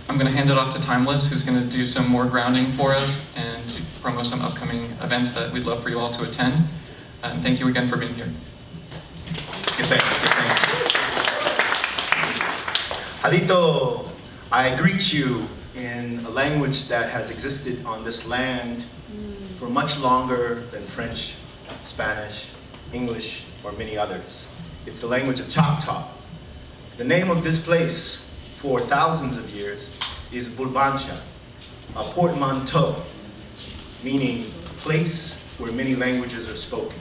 I'm going to hand it off to Timeless, who's going to do some more grounding for us and promote some upcoming events that we'd love for you all to attend. And thank you again for being here. Good thanks, good thanks. Halito, I greet you in a language that has existed on this land for much longer than French, Spanish, English, or many others. It's the language of Choctaw. The name of this place for thousands of years is Bulbancha, a portmanteau, meaning place where many languages are spoken.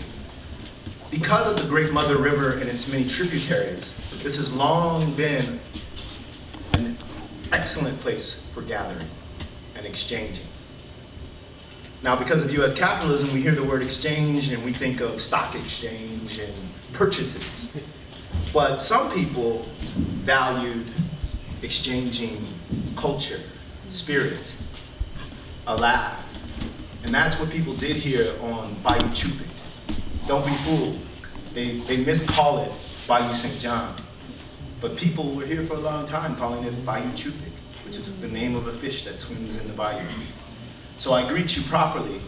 Because of the Great Mother River and its many tributaries, this has long been an excellent place for gathering and exchanging. Now, because of US capitalism, we hear the word exchange and we think of stock exchange and purchases. But some people valued exchanging culture, spirit, a laugh. And that's what people did here on Bayou Chupik. Don't be fooled. They miscall it Bayou St. John. But people were here for a long time calling it Bayou Chupik, which is the name of a fish that swims in the bayou. So I greet you properly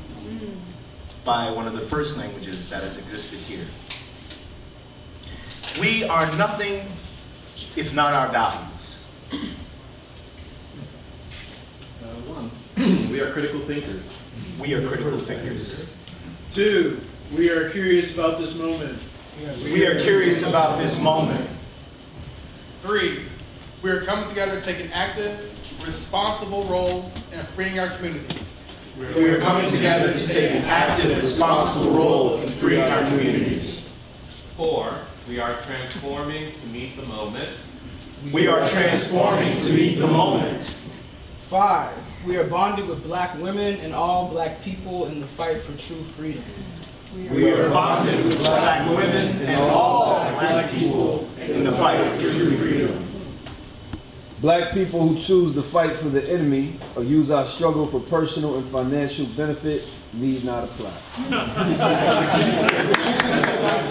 by one of the first languages that has existed here. We are nothing if not our values. One, we are critical thinkers. We are critical thinkers. 2, we are curious about this moment. We are curious about this moment. 3, we are coming together to take an active, responsible role in freeing our communities. We are coming together to take an active, responsible role in freeing our communities. 4, we are transforming to meet the moment. We are transforming to meet the moment. 5, we are bonded with Black women and all Black people in the fight for true freedom. We are bonded with Black women and all Black people in the fight for true freedom. Black people who choose to fight for the enemy or use our struggle for personal and financial benefit need not apply.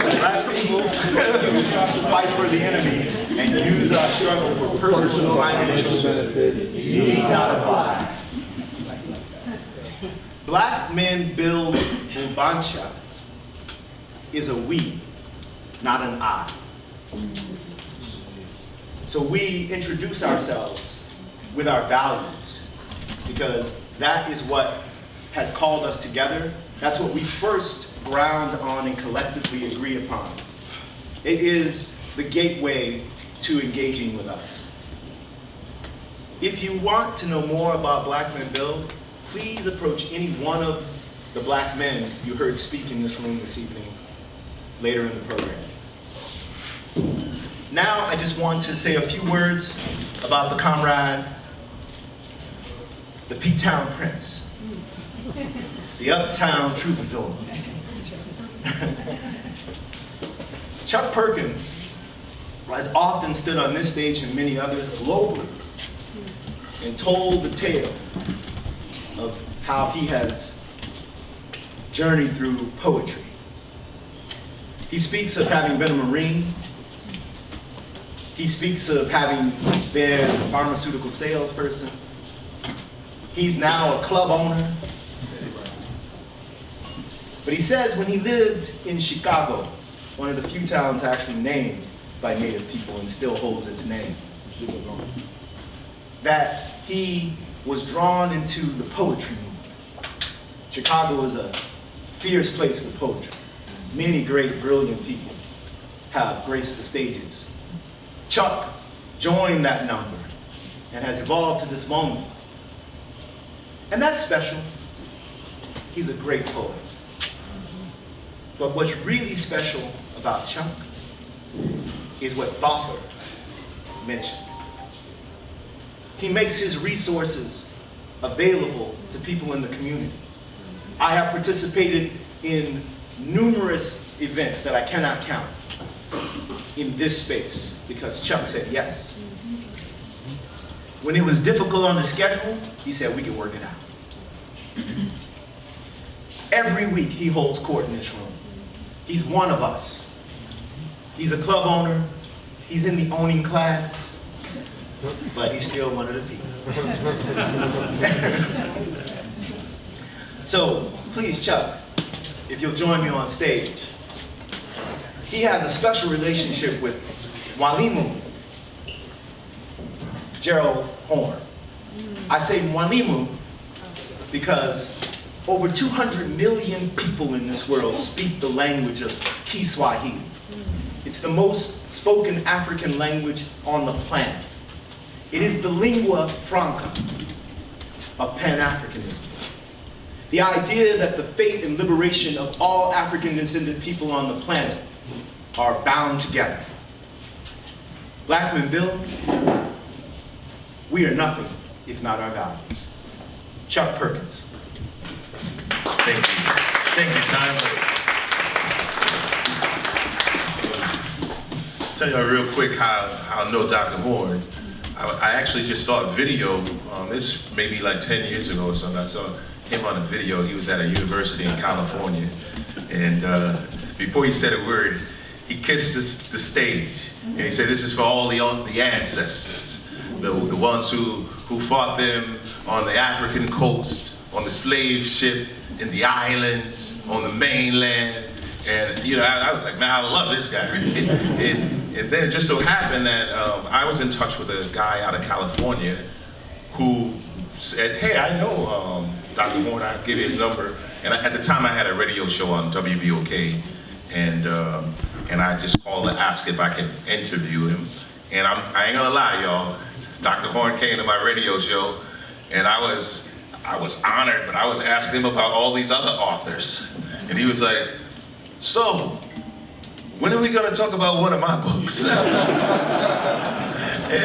Black people who fight for the enemy and use our struggle for personal and financial benefit need not apply. Black men build Bulbancha is a we, not an I. So we introduce ourselves with our values because that is what has called us together. That's what we first ground on and collectively agree upon. It is the gateway to engaging with us. If you want to know more about Black Men Build, please approach any one of the Black men you heard speak in this room this evening later in the program. Now I just want to say a few words about the comrade, the P-Town Prince, the Uptown Troubadour. Chuck Perkins has often stood on this stage and many others globally and told the tale of how he has journeyed through poetry. He speaks of having been a Marine. He speaks of having been a pharmaceutical salesperson. He's now a club owner. But he says when he lived in Chicago, one of the few towns actually named by Native people and still holds its name, that he was drawn into the poetry movement. Chicago is a fierce place for poetry. Many great, brilliant people have graced the stages. Chuck joined that number and has evolved to this moment. And that's special. He's a great poet. But what's really special about Chuck is what Thafer mentioned. He makes his resources available to people in the community. I have participated in numerous events that I cannot count in this space because Chuck said yes. When it was difficult on the schedule, he said we can work it out. Every week he holds court in this room. He's one of us. He's a club owner. He's in the owning class, but he's still one of the people. So, please, Chuck, if you'll join me on stage. He has a special relationship with Mwalimu, Gerald Horne. I say Mwalimu because over 200 million people in this world speak the language of Kiswahili. It's the most spoken African language on the planet. It is the lingua franca of Pan-Africanism. The idea that the fate and liberation of all African descendant people on the planet are bound together. Black men build, we are nothing if not our values. Chuck Perkins. Thank you. Thank you, Timeless. Tell you real quick how I know Dr. Horne. I actually just saw a video, this maybe like 10 years ago or something. I saw him on a video. He was at a university in California. And before he said a word, he kissed the stage. And he said, this is for all the ancestors, the ones who fought them on the African coast, on the slave ship, in the islands, on the mainland. And you know, I was like, man, I love this guy. And then it just so happened that I was in touch with a guy out of California who said, hey, I know Dr. Horne, I'll give you his number. And at the time I had a radio show on WBOK, and I just called to ask if I could interview him. And I ain't gonna lie, y'all, Dr. Horne came to my radio show, and I was honored, but I was asking him about all these other authors. And he was like, so, when are we gonna talk about one of my books? And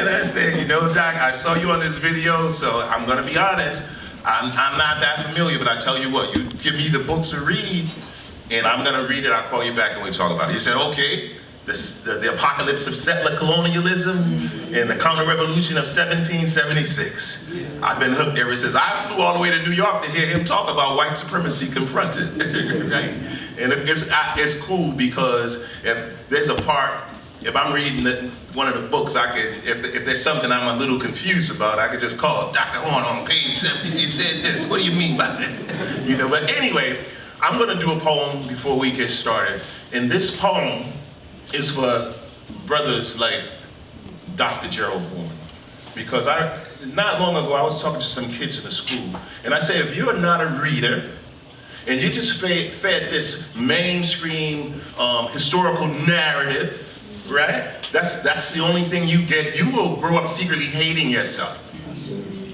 I said, you know, Doc, I saw you on this video, so I'm gonna be honest, I'm not that familiar, but I tell you what, you give me the books to read, and I'm gonna read it, I'll call you back and we talk about it. He said, okay, the apocalypse of settler colonialism and the counter-revolution of 1776. I've been hooked ever since. I flew all the way to New York to hear him talk about white supremacy confronted, right? And it's cool because if there's a part, if I'm reading one of the books, I could, if there's something I'm a little confused about, I could just call Dr. Horne on page 70. You said this, what do you mean by that? You know, but anyway, I'm gonna do a poem before we get started. And this poem is for brothers like Dr. Gerald Horne. Because not long ago, I was talking to some kids in the school, and I said, if you're not a reader, and you just fed this mainstream historical narrative, right? That's the only thing you get. You will grow up secretly hating yourself,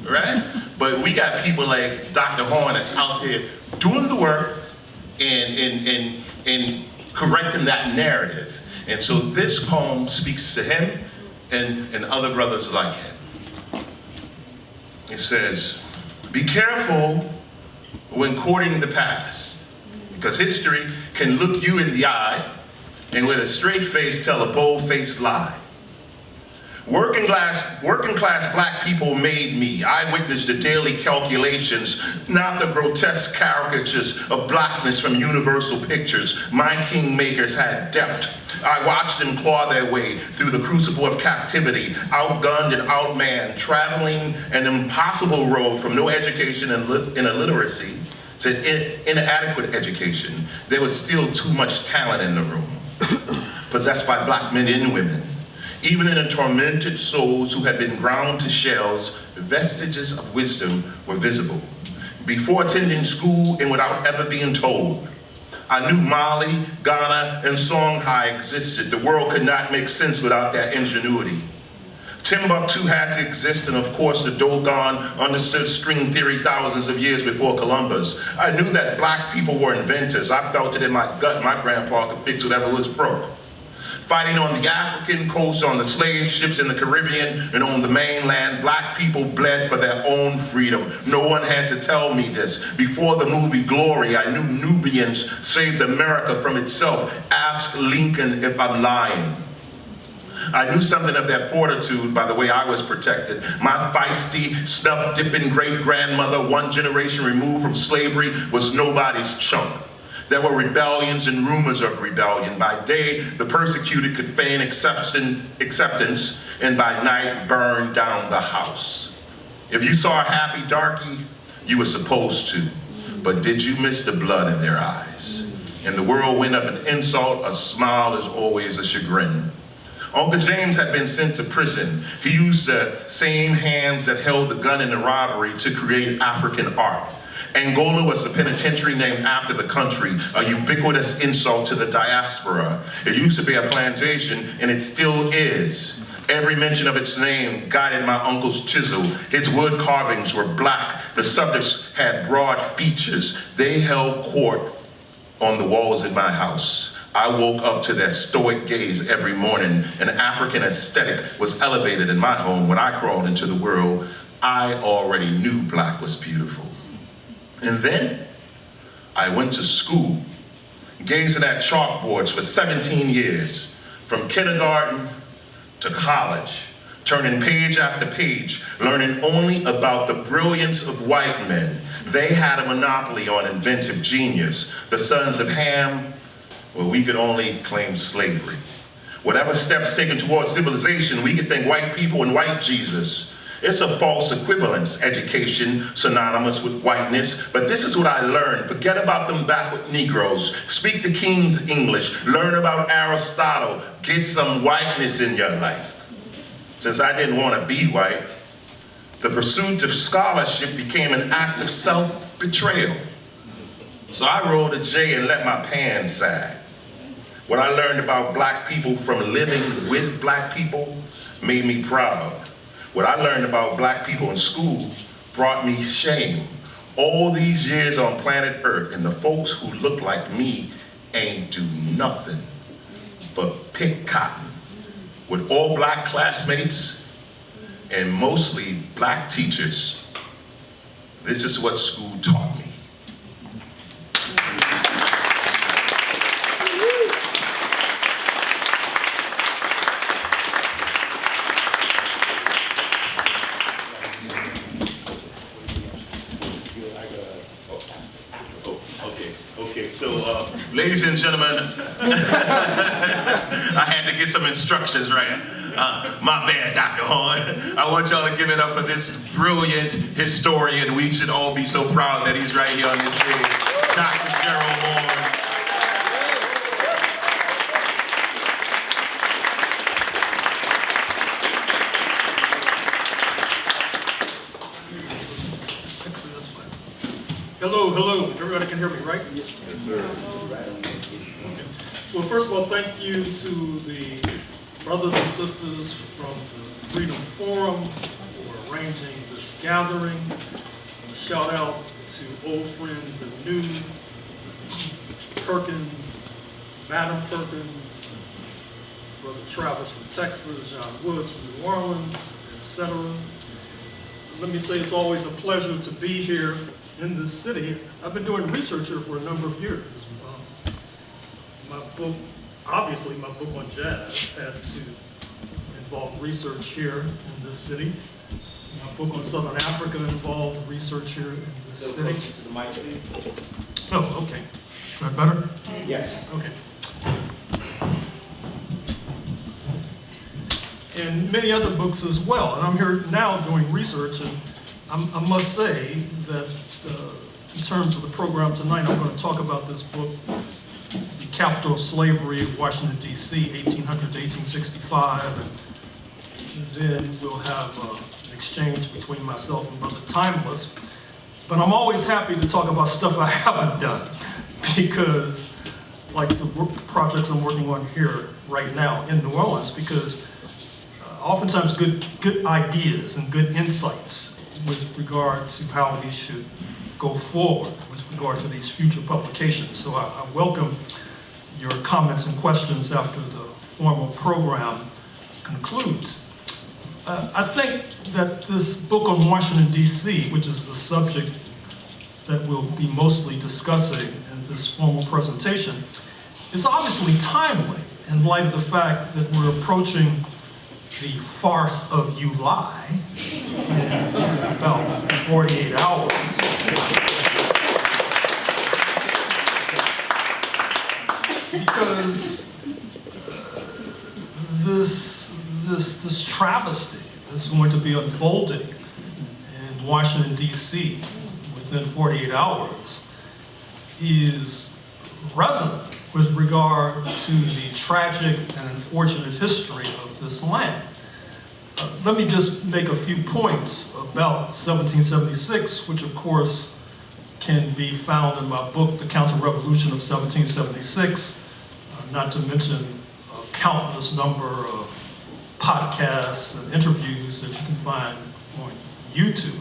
right? But we got people like Dr. Horne that's out there doing the work and correcting that narrative. And so this poem speaks to him and other brothers like him. It says, be careful when courting the past, because history can look you in the eye and with a straight face tell a bold-faced lie. Working class black people made me. I witnessed the daily calculations, not the grotesque caricatures of blackness from universal pictures my kingmakers had depth. I watched them claw their way through the crucible of captivity, outgunned and outmanned, traveling an impossible road from no education and illiteracy to inadequate education. There was still too much talent in the room, possessed by black men and women. Even in the tormented souls who had been ground to shells, vestiges of wisdom were visible. Before attending school and without ever being told, I knew Mali, Ghana, and Songhai existed. The world could not make sense without their ingenuity. Timbuktu had to exist, and of course the Dogon understood string theory thousands of years before Columbus. I knew that black people were inventors. I felt it in my gut my grandpa could fix whatever was broke. Fighting on the African coast, on the slave ships in the Caribbean, and on the mainland, black people bled for their own freedom. No one had to tell me this. Before the movie Glory, I knew Nubians saved America from itself. Ask Lincoln if I'm lying. I knew something of their fortitude by the way I was protected. My feisty, snuff-dipping great-grandmother, one generation removed from slavery, was nobody's chump. There were rebellions and rumors of rebellion. By day, the persecuted could feign acceptance, and by night, burn down the house. If you saw a happy darky, you were supposed to. But did you miss the blood in their eyes? In the whirlwind of an insult, a smile is always a chagrin. Uncle James had been sent to prison. He used the same hands that held the gun in the robbery to create African art. Angola was the penitentiary named after the country, a ubiquitous insult to the diaspora. It used to be a plantation, and it still is. Every mention of its name guided my uncle's chisel. His wood carvings were black. The subjects had broad features. They held court on the walls in my house. I woke up to their stoic gaze every morning. An African aesthetic was elevated in my home. When I crawled into the world, I already knew black was beautiful. And then I went to school, gazing at chalkboards for 17 years, from kindergarten to college, turning page after page, learning only about the brilliance of white men. They had a monopoly on inventive genius. The sons of Ham, well, we could only claim slavery. Whatever steps taken towards civilization, we could think white people and white Jesus. It's a false equivalence, education synonymous with whiteness, but this is what I learned. Forget about them backward Negroes. Speak the King's English. Learn about Aristotle. Get some whiteness in your life. Since I didn't want to be white, the pursuit of scholarship became an act of self-betrayal. So I rolled a J and let my pants sag. What I learned about black people from living with black people made me proud. What I learned about black people in school brought me shame. All these years on planet Earth, and the folks who look like me ain't do nothing but pick cotton with all black classmates and mostly black teachers. This is what school taught me. Ladies and gentlemen, I had to get some instructions right. My bad, Dr. Horne. I want y'all to give it up for this brilliant historian. We should all be so proud that he's right here on this stage, Dr. Gerald Horne. Hello, hello. Everybody can hear me, right? Yes, sir. Well, first of all, thank you to the brothers and sisters from the Freedom Forum for arranging this gathering. And a shout out to old friends and new, Perkins, Madam Perkins, Brother Travis from Texas, John Woods from New Orleans, etc. Let me say it's always a pleasure to be here in this city. I've been doing research here for a number of years. My book, obviously my book on jazz had to involve research here in this city. My book on Southern Africa involved research here in this city. Closer to the mic, please. Oh, okay. Is that better? Yes. Okay. And many other books as well. And I'm here now doing research, and I must say that in terms of the program tonight, I'm going to talk about this book, The Capital of Slavery, Washington, D.C., 1800 to 1865, and then we'll have an exchange between myself and Brother Timeless. But I'm always happy to talk about stuff I haven't done, because like the projects I'm working on here right now in New Orleans, because oftentimes good ideas and good insights with regard to how we should go forward with regard to these future publications. So I welcome your comments and questions after the formal program concludes. I think that this book on Washington, D.C., which is the subject that we'll be mostly discussing in this formal presentation, is obviously timely in light of the fact that we're approaching the farce of You Lie in about 48 hours. Because this travesty is going to be unfolding Washington, D.C. within 48 hours is resonant with regard to the tragic and unfortunate history of this land. Let me just make a few points about 1776, which of course can be found in my book, The Counter-Revolution of 1776, not to mention a countless number of podcasts and interviews that you can find on YouTube.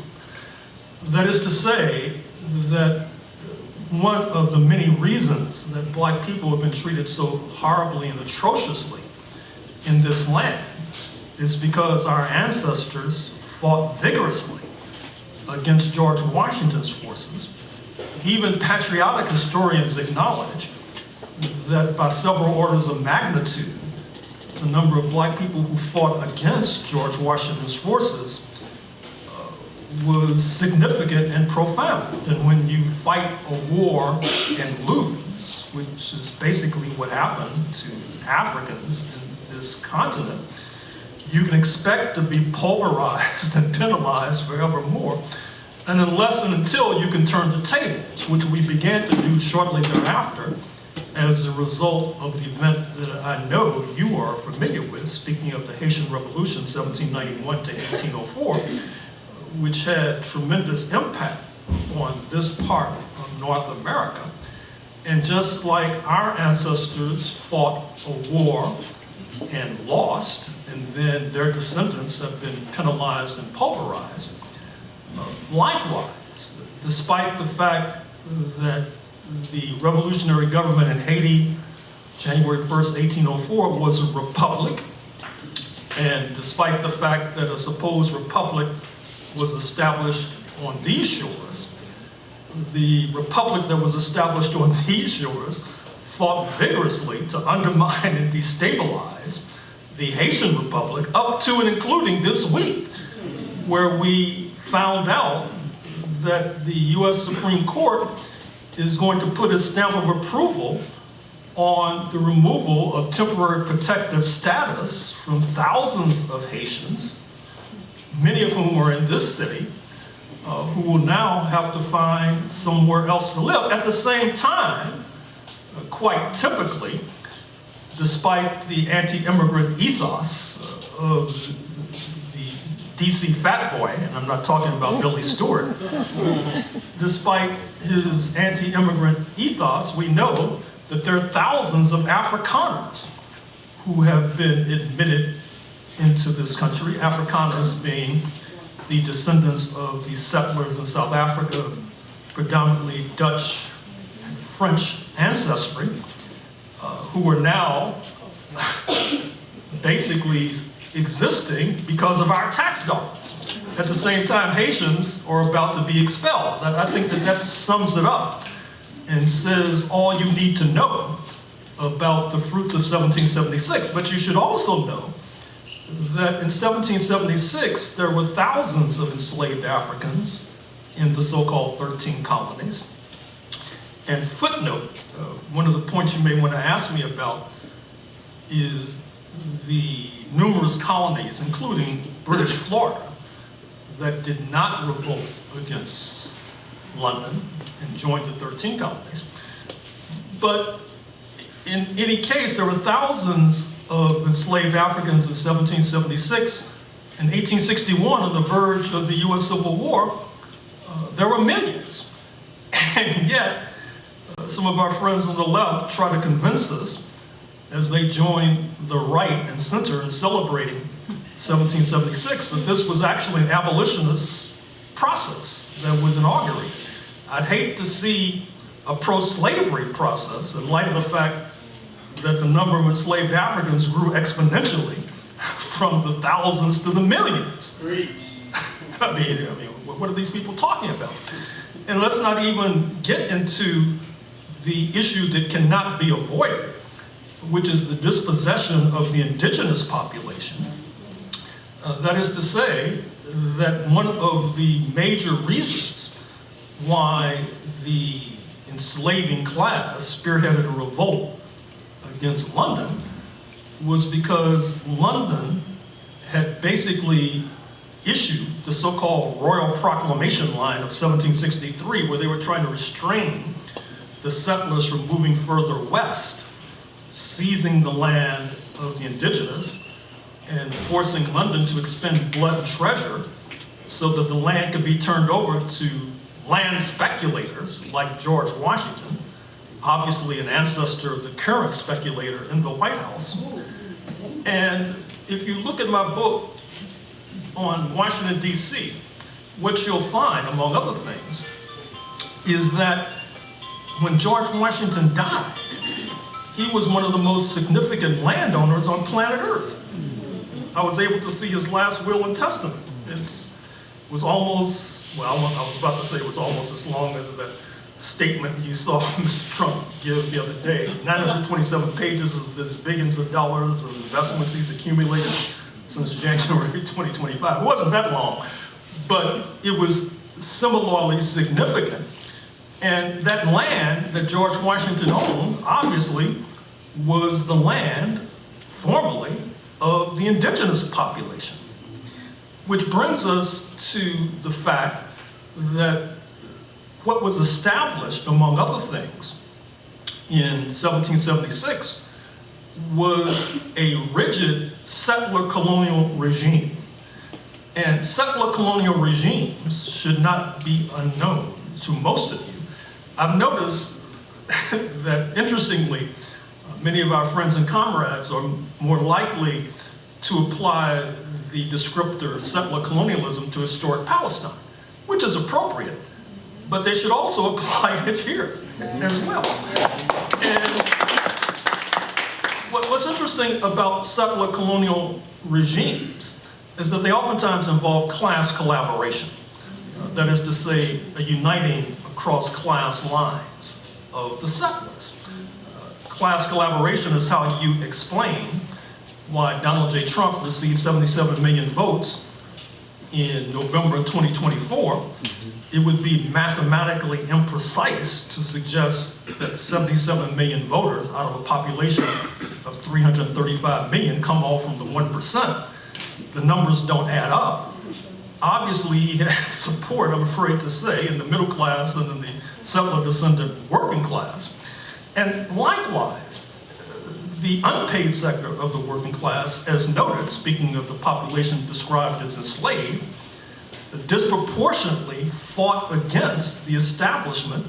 That is to say that one of the many reasons that black people have been treated so horribly and atrociously in this land is because our ancestors fought vigorously against George Washington's forces. Even patriotic historians acknowledge that by several orders of magnitude, the number of black people who fought against George Washington's forces was significant and profound. And when you fight a war and lose, which is basically what happened to Africans in this continent, you can expect to be pulverized and penalized forevermore. And unless and until you can turn the tables, which we began to do shortly thereafter, as a result of the event that I know you are familiar with, speaking of the Haitian Revolution, 1791 to 1804, which had tremendous impact on this part of North America. And just like our ancestors fought a war and lost, and then their descendants have been penalized and pulverized, likewise, despite the fact that the revolutionary government in Haiti, January 1st, 1804, was a republic, and despite the fact that a supposed republic was established on these shores, the republic that was established on these shores fought vigorously to undermine and destabilize the Haitian Republic up to and including this week, where we found out that the U.S. Supreme Court is going to put a stamp of approval on the removal of temporary protective status from thousands of Haitians, many of whom are in this city, who will now have to find somewhere else to live. At the same time, quite typically, despite the anti-immigrant ethos of the DC fat boy, and I'm not talking about Billy Stewart, despite his anti-immigrant ethos, we know that there are thousands of Afrikaners who have been admitted into this country, Afrikaners being the descendants of the settlers in South Africa, predominantly Dutch and French ancestry, who are now basically existing because of our tax dollars. At the same time, Haitians are about to be expelled. I think that sums it up and says all you need to know about the fruits of 1776. But you should also know that in 1776, there were thousands of enslaved Africans in the so-called 13 colonies. And footnote, one of the points you may want to ask me about is the numerous colonies, including British Florida, that did not revolt against London and joined the 13 colonies. But in any case, there were thousands of enslaved Africans in 1776. In 1861, on the verge of the US Civil War, there were millions. And yet, some of our friends on the left try to convince us, as they join the right and center in celebrating 1776, that this was actually an abolitionist process that was inaugurated. I'd hate to see a pro-slavery process in light of the fact that the number of enslaved Africans grew exponentially from the thousands to the millions. I mean, what are these people talking about? And let's not even get into the issue that cannot be avoided, which is the dispossession of the indigenous population. That is to say that one of the major reasons why the enslaving class spearheaded a revolt against London was because London had basically issued the so-called Royal Proclamation Line of 1763, where they were trying to restrain the settlers from moving further west, seizing the land of the indigenous and forcing London to expend blood and treasure so that the land could be turned over to land speculators like George Washington, obviously an ancestor of the current speculator in the White House. And if you look at my book on Washington, D.C., what you'll find, among other things, is that when George Washington died, he was one of the most significant landowners on planet Earth. I was able to see his last will and testament. It was almost, well, I was about to say it was almost as long as that statement you saw Mr. Trump give the other day. 927 pages of this billions of dollars of investments he's accumulated since January 2025. It wasn't that long, but it was similarly significant. And that land that George Washington owned, obviously, was the land, formerly, of the indigenous population. Which brings us to the fact that what was established, among other things, in 1776 was a rigid settler colonial regime. And settler colonial regimes should not be unknown to most of you. I've noticed that, interestingly, many of our friends and comrades are more likely to apply the descriptor settler colonialism to historic Palestine, which is appropriate, but they should also apply it here as well. And what's interesting about settler colonial regimes is that they oftentimes involve class collaboration. That is to say, a uniting across class lines of the settlers. Class collaboration is how you explain why Donald J. Trump received 77 million votes in November 2024. It would be mathematically imprecise to suggest that 77 million voters out of a population of 335 million come all from the 1%. The numbers don't add up. Obviously, he had support, I'm afraid to say, in the middle class and in the settler descendant working class. And likewise, the unpaid sector of the working class, as noted, speaking of the population described as enslaved, disproportionately fought against the establishment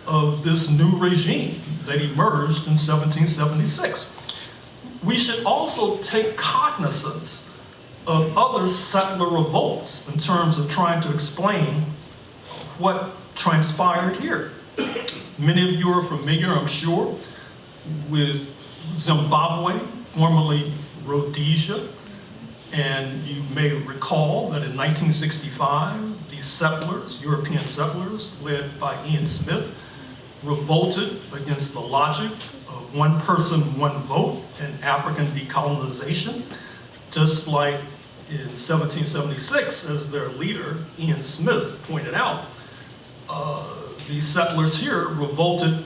of this new regime that emerged in 1776. We should also take cognizance of other settler revolts in terms of trying to explain what transpired here. Many of you are familiar, I'm sure, with Zimbabwe, formerly Rhodesia, and you may recall that in 1965, these settlers, European settlers, led by Ian Smith, revolted against the logic of one person, one vote and African decolonization, just like in 1776, as their leader, Ian Smith, pointed out, the settlers here revolted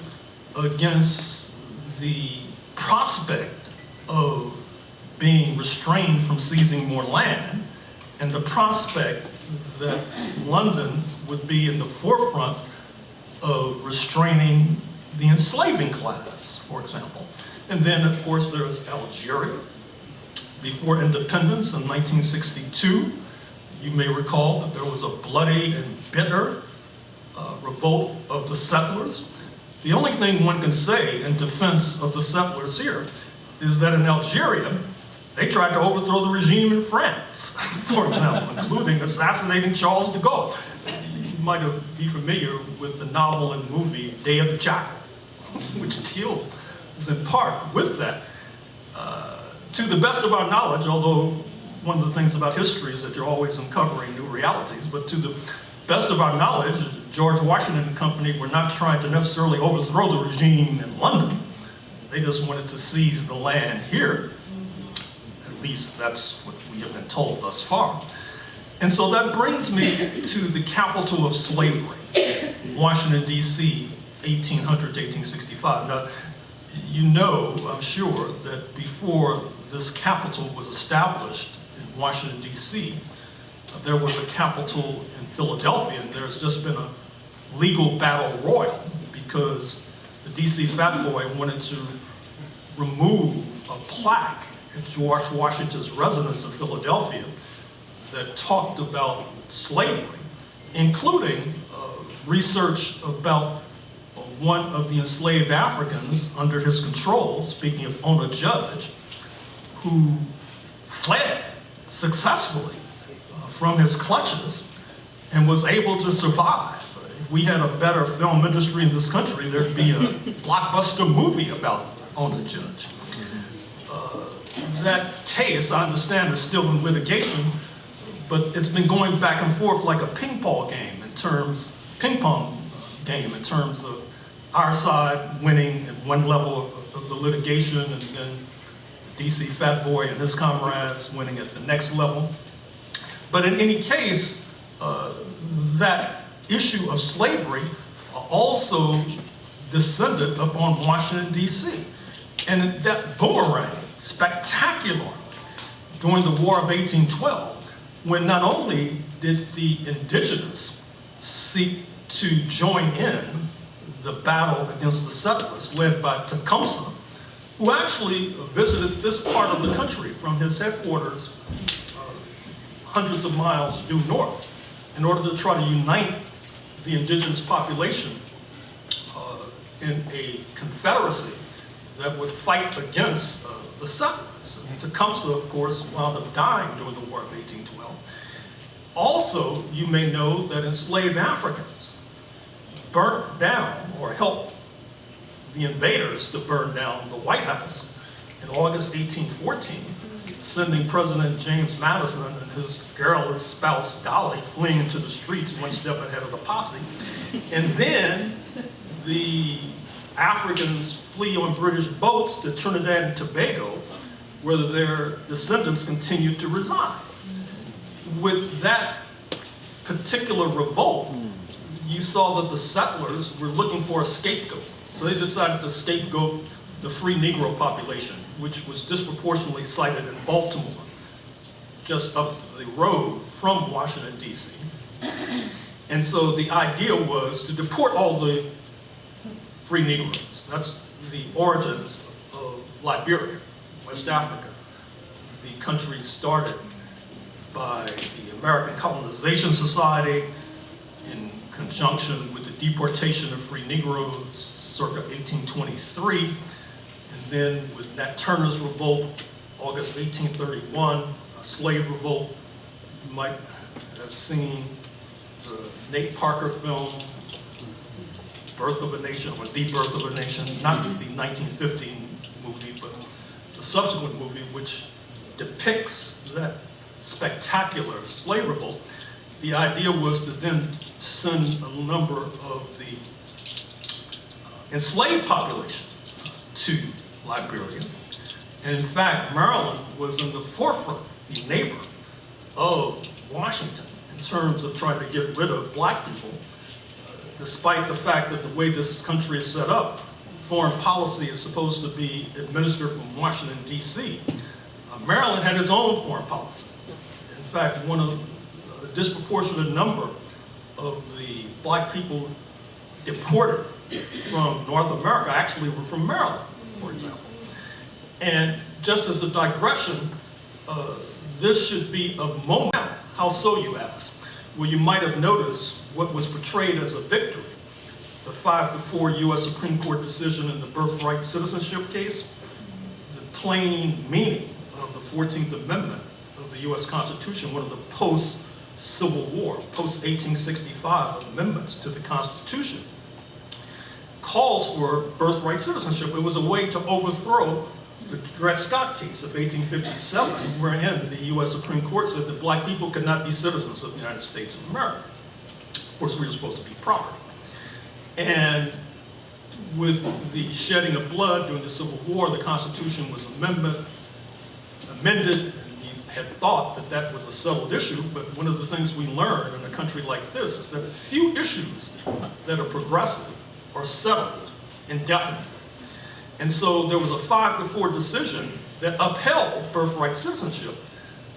against the prospect of being restrained from seizing more land and the prospect that London would be in the forefront of restraining the enslaving class, for example. And then, of course, there's Algeria. Before independence in 1962, you may recall that there was a bloody and bitter revolt of the settlers. The only thing one can say in defense of the settlers here is that in Algeria, they tried to overthrow the regime in France, for example, including assassinating Charles de Gaulle. You might be familiar with the novel and movie Day of the Jackal, which deals in part with that. To the best of our knowledge, although one of the things about history is that you're always uncovering new realities, but to the best of our knowledge, George Washington and company were not trying to necessarily overthrow the regime in London. They just wanted to seize the land here. At least that's what we have been told thus far. And so that brings me to the capital of slavery, Washington, D.C., 1800 to 1865. Now, you know, I'm sure, that before this capital was established in Washington, D.C., there was a capital in Philadelphia, and there's just been a legal battle royal because the DC Fat Boy wanted to remove a plaque at George Washington's residence in Philadelphia that talked about slavery, including research about one of the enslaved Africans under his control, speaking of Ona Judge, who fled successfully from his clutches and was able to survive. If we had a better film industry in this country, there'd be a blockbuster movie about Ona Judge. That case, I understand, is still in litigation, but it's been going back and forth like a ping pong game in terms of our side winning at one level of the litigation and then DC Fat Boy and his comrades winning at the next level. But in any case, that issue of slavery also descended upon Washington, D.C. And that boomerang spectacularly during the War of 1812, when not only did the indigenous seek to join in the battle against the settlers led by Tecumseh, who actually visited this part of the country from his headquarters hundreds of miles due north in order to try to unite the indigenous population in a confederacy that would fight against the settlers. And Tecumseh, of course, wound up dying during the War of 1812. Also, you may know that enslaved Africans burnt down or helped the invaders to burn down the White House in August 1814, sending President James Madison and his garrulous spouse Dolly fleeing into the streets one step ahead of the posse. And then the Africans flee on British boats to Trinidad and Tobago, where their descendants continued to reside. With that particular revolt, you saw that the settlers were looking for a scapegoat. So they decided to scapegoat the free Negro population, which was disproportionately sited in Baltimore, just up the road from Washington, D.C. And so the idea was to deport all the free Negroes. That's the origins of Liberia, West Africa. The country started by the American Colonization Society in conjunction with the deportation of free Negroes circa 1823, and then with Nat Turner's revolt, August 1831, a slave revolt. You might have seen the Nate Parker film, Birth of a Nation, or The Birth of a Nation, not the 1950 movie, but the subsequent movie, which depicts that spectacular slave revolt. The idea was to then send a number of the enslaved population to Liberia. And in fact, Maryland was in the forefront, the neighbor of Washington, in terms of trying to get rid of black people, despite the fact that the way this country is set up, foreign policy is supposed to be administered from Washington, D.C. Maryland had its own foreign policy. In fact, a disproportionate number of the black people deported from North America actually were from Maryland, for example. And just as a digression, this should be of moment. How so, you ask? Well, you might have noticed what was portrayed as a victory, the 5-4 U.S. Supreme Court decision in the birthright citizenship case. The plain meaning of the 14th Amendment of the U.S. Constitution, one of the post-Civil War, post-1865 amendments to the Constitution, calls for birthright citizenship. It was a way to overthrow the Dred Scott case of 1857, wherein the U.S. Supreme Court said that black people could not be citizens of the United States of America. Of course, we were supposed to be property. And with the shedding of blood during the Civil War, the Constitution was amended, and you had thought that that was a settled issue, but one of the things we learn in a country like this is that few issues that are progressive are settled indefinitely. And so there was a 5-4 decision that upheld birthright citizenship,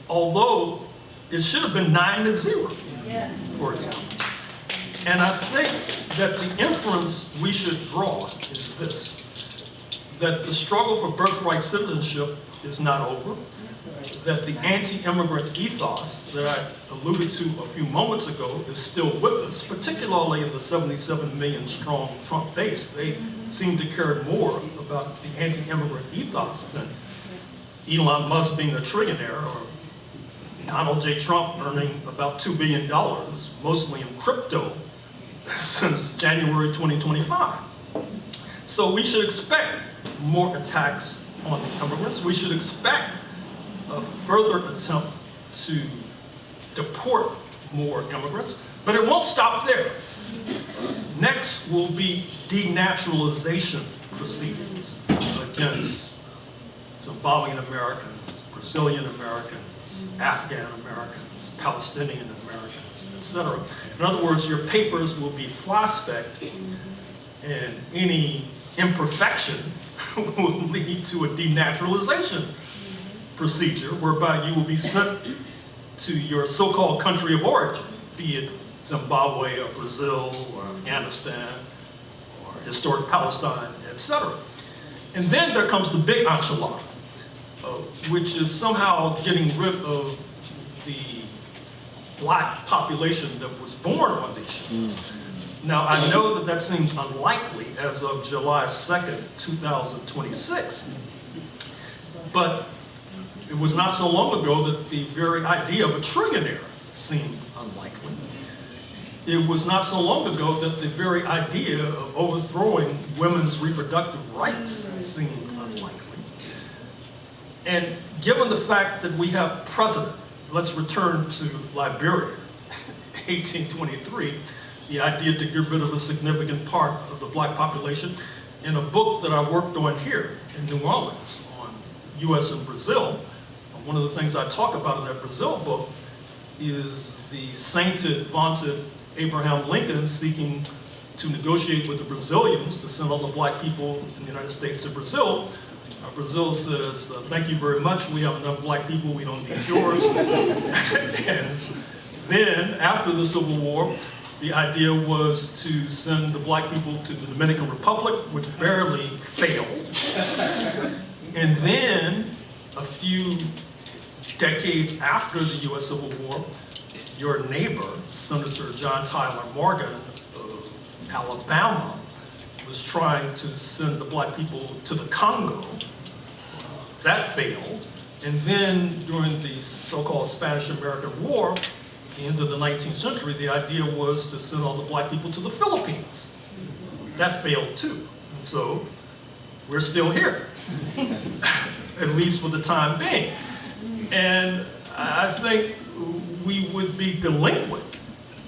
although it should have been 9-0, Yes. for example. And I think that the inference we should draw is this, that the struggle for birthright citizenship is not over, that the anti-immigrant ethos that I alluded to a few moments ago is still with us, particularly in the 77 million strong Trump base. They seem to care more about the anti-immigrant ethos than Elon Musk being a trillionaire or Donald J. Trump earning about $2 billion, mostly in crypto, since January 2025. So we should expect more attacks on the immigrants. We should expect a further attempt to deport more immigrants, but it won't stop there. Next will be denaturalization proceedings against Zimbabwean Americans, Brazilian Americans, Afghan Americans, Palestinian Americans, etc. In other words, your papers will be flospecked, and any imperfection will lead to a denaturalization procedure whereby you will be sent to your so-called country of origin, be it Zimbabwe or Brazil or Afghanistan or historic Palestine, etc. And then there comes the big enchilada, which is somehow getting rid of the black population that was born on these shores. Now, I know that that seems unlikely as of July 2nd, 2026, but it was not so long ago that the very idea of a trillionaire seemed unlikely. It was not so long ago that the very idea of overthrowing women's reproductive rights seemed unlikely. And given the fact that we have precedent, let's return to Liberia, 1823, the idea to get rid of a significant part of the black population. In a book that I worked on here in New Orleans on US and Brazil, one of the things I talk about in that Brazil book is the sainted, vaunted Abraham Lincoln seeking to negotiate with the Brazilians to send all the black people in the United States to Brazil. Brazil says, thank you very much, we have enough black people, we don't need yours. And then, after the Civil War, the idea was to send the black people to the Dominican Republic, which barely failed. And then, a few decades after the US Civil War, your neighbor, Senator John Tyler Morgan of Alabama, was trying to send the black people to the Congo. That failed. And then during the so-called Spanish-American War, at the end of the 19th century, the idea was to send all the black people to the Philippines. That failed too. And so we're still here, at least for the time being. And I think we would be delinquent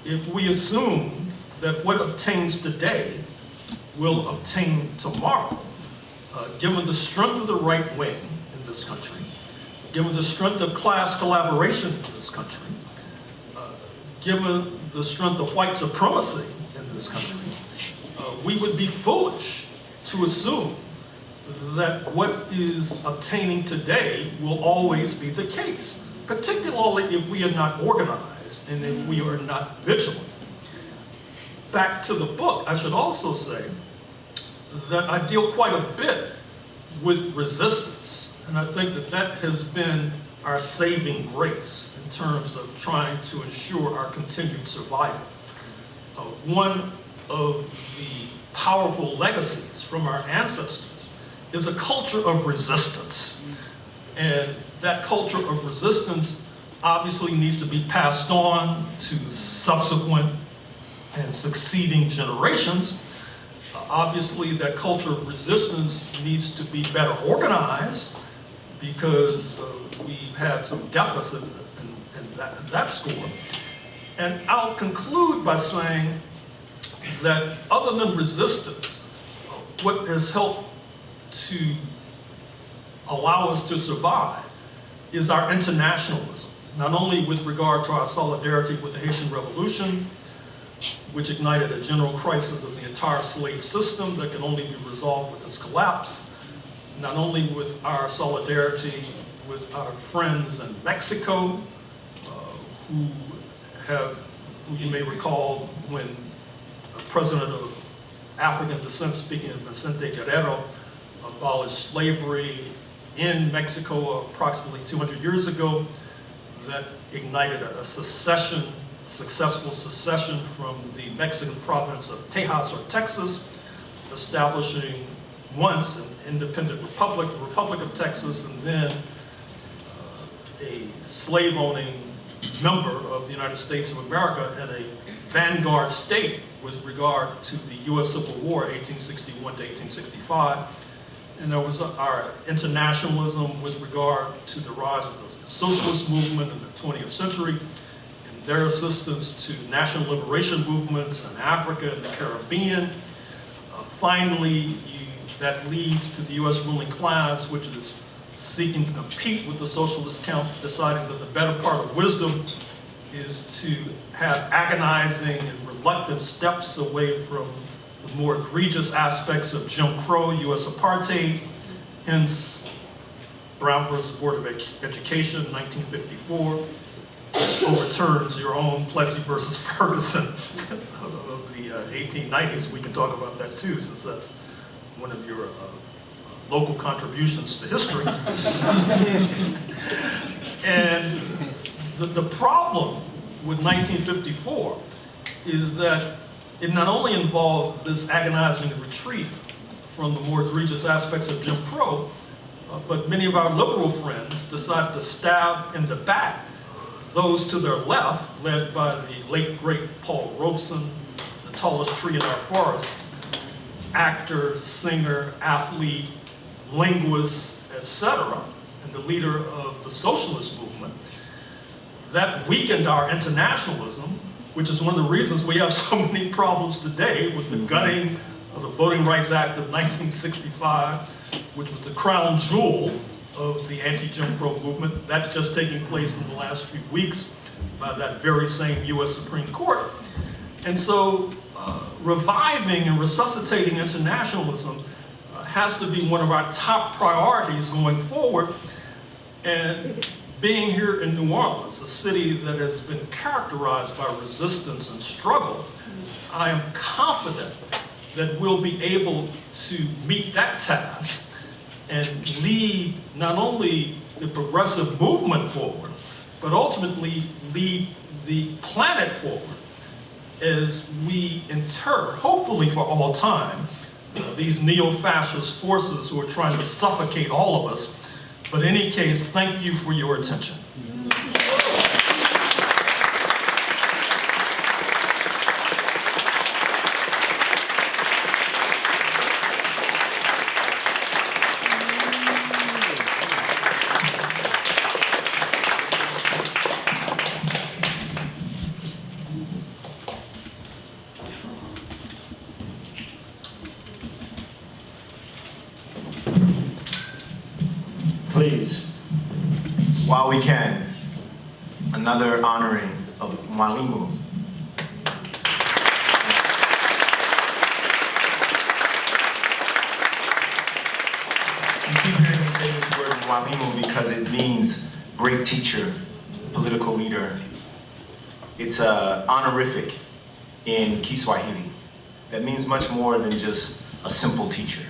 if we assume that what obtains today will obtain tomorrow, given the strength of the right wing in this country, given the strength of class collaboration in this country, given the strength of white supremacy in this country, we would be foolish to assume that what is obtaining today will always be the case, particularly if we are not organized and if we are not vigilant. Back to the book, I should also say that I deal quite a bit with resistance, and I think that that has been our saving grace in terms of trying to ensure our continued survival. One of the powerful legacies from our ancestors is a culture of resistance. And that culture of resistance obviously needs to be passed on to subsequent and succeeding generations. Obviously, that culture of resistance needs to be better organized because we've had some deficits in that score. And I'll conclude by saying that other than resistance, what has helped to allow us to survive is our internationalism, not only with regard to our solidarity with the Haitian Revolution, which ignited a general crisis of the entire slave system that can only be resolved with its collapse, not only with our solidarity with our friends in Mexico, who you may recall when a president of African descent, speaking of Vicente Guerrero, abolished slavery in Mexico approximately 200 years ago. That ignited a secession, successful secession from the Mexican province of Tejas or Texas, establishing once an independent republic, the Republic of Texas, and then a slave-owning member of the United States of America and a vanguard state with regard to the U.S. Civil War, 1861 to 1865. And there was our internationalism with regard to the rise of the socialist movement in the 20th century and their assistance to national liberation movements in Africa and the Caribbean. Finally, that leads to the U.S. ruling class, which is seeking to compete with the socialist camp, deciding that the better part of wisdom is to have agonizing and reluctant steps away from the more egregious aspects of Jim Crow, U.S. apartheid, hence Brown versus Board of Education, 1954, which overturns your own Plessy versus Ferguson of the 1890s. We can talk about that too, since that's one of your local contributions to history. And the problem with 1954 is that it not only involved this agonizing retreat from the more egregious aspects of Jim Crow, but many of our liberal friends decided to stab in the back those to their left, led by the late, great Paul Robeson, the tallest tree in our forest, actor, singer, athlete, linguist, etc., and the leader of the socialist movement. That weakened our internationalism, which is one of the reasons we have so many problems today with the gutting of the Voting Rights Act of 1965, which was the crown jewel of the anti-Jim Crow movement. That just taking place in the last few weeks by that very same US Supreme Court. And so reviving and resuscitating internationalism has to be one of our top priorities going forward. And being here in New Orleans, a city that has been characterized by resistance and struggle, I am confident that we'll be able to meet that task and lead not only the progressive movement forward, but ultimately lead the planet forward as we inter, hopefully for all time, these neo-fascist forces who are trying to suffocate all of us. But in any case, thank you for your attention. Please, while we can, another honoring of Mwalimu. You keep hearing me say this word Mwalimu because it means great teacher, political leader. It's a honorific in Kiswahili. That means much more than just a simple teacher.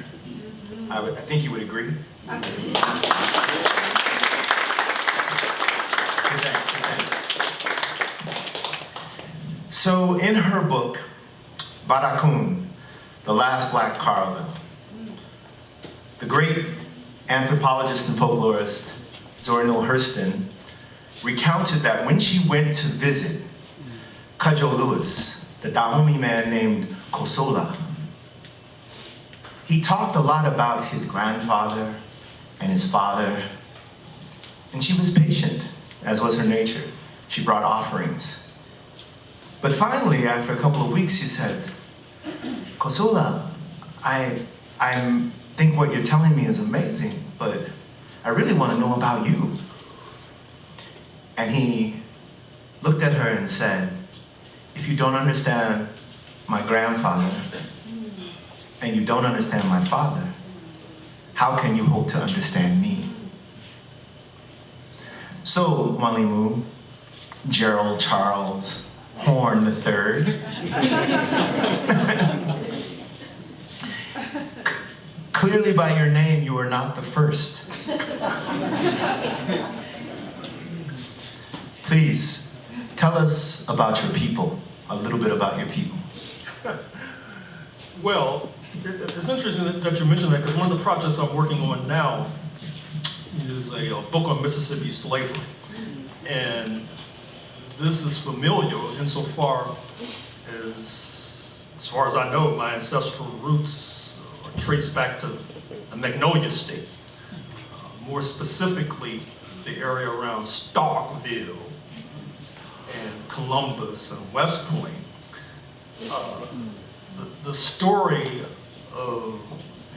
I think you would agree. Good thanks. So in her book, Barakun, The Last Black Carlo, the great anthropologist and folklorist Zora Neale Hurston recounted that when she went to visit Cudjo Lewis, the Dahomey man named Kosola, he talked a lot about his grandfather and his father, and she was patient, as was her nature. She brought offerings. But finally, after a couple of weeks, she said, Kosola, I think what you're telling me is amazing, but I really want to know about you. And he looked at her and said, if you don't understand my grandfather, and you don't understand my father, how can you hope to understand me? So, Mwalimu, Gerald Charles Horne III. Clearly by your name, you are not the first. Please, tell us about your people, a little bit about your people. Well, it's interesting that you mentioned that, because one of the projects I'm working on now is a book on Mississippi slavery. And this is familial insofar as far as I know, my ancestral roots are traced back to the Magnolia State. More specifically, the area around Starkville and Columbus and West Point. The story of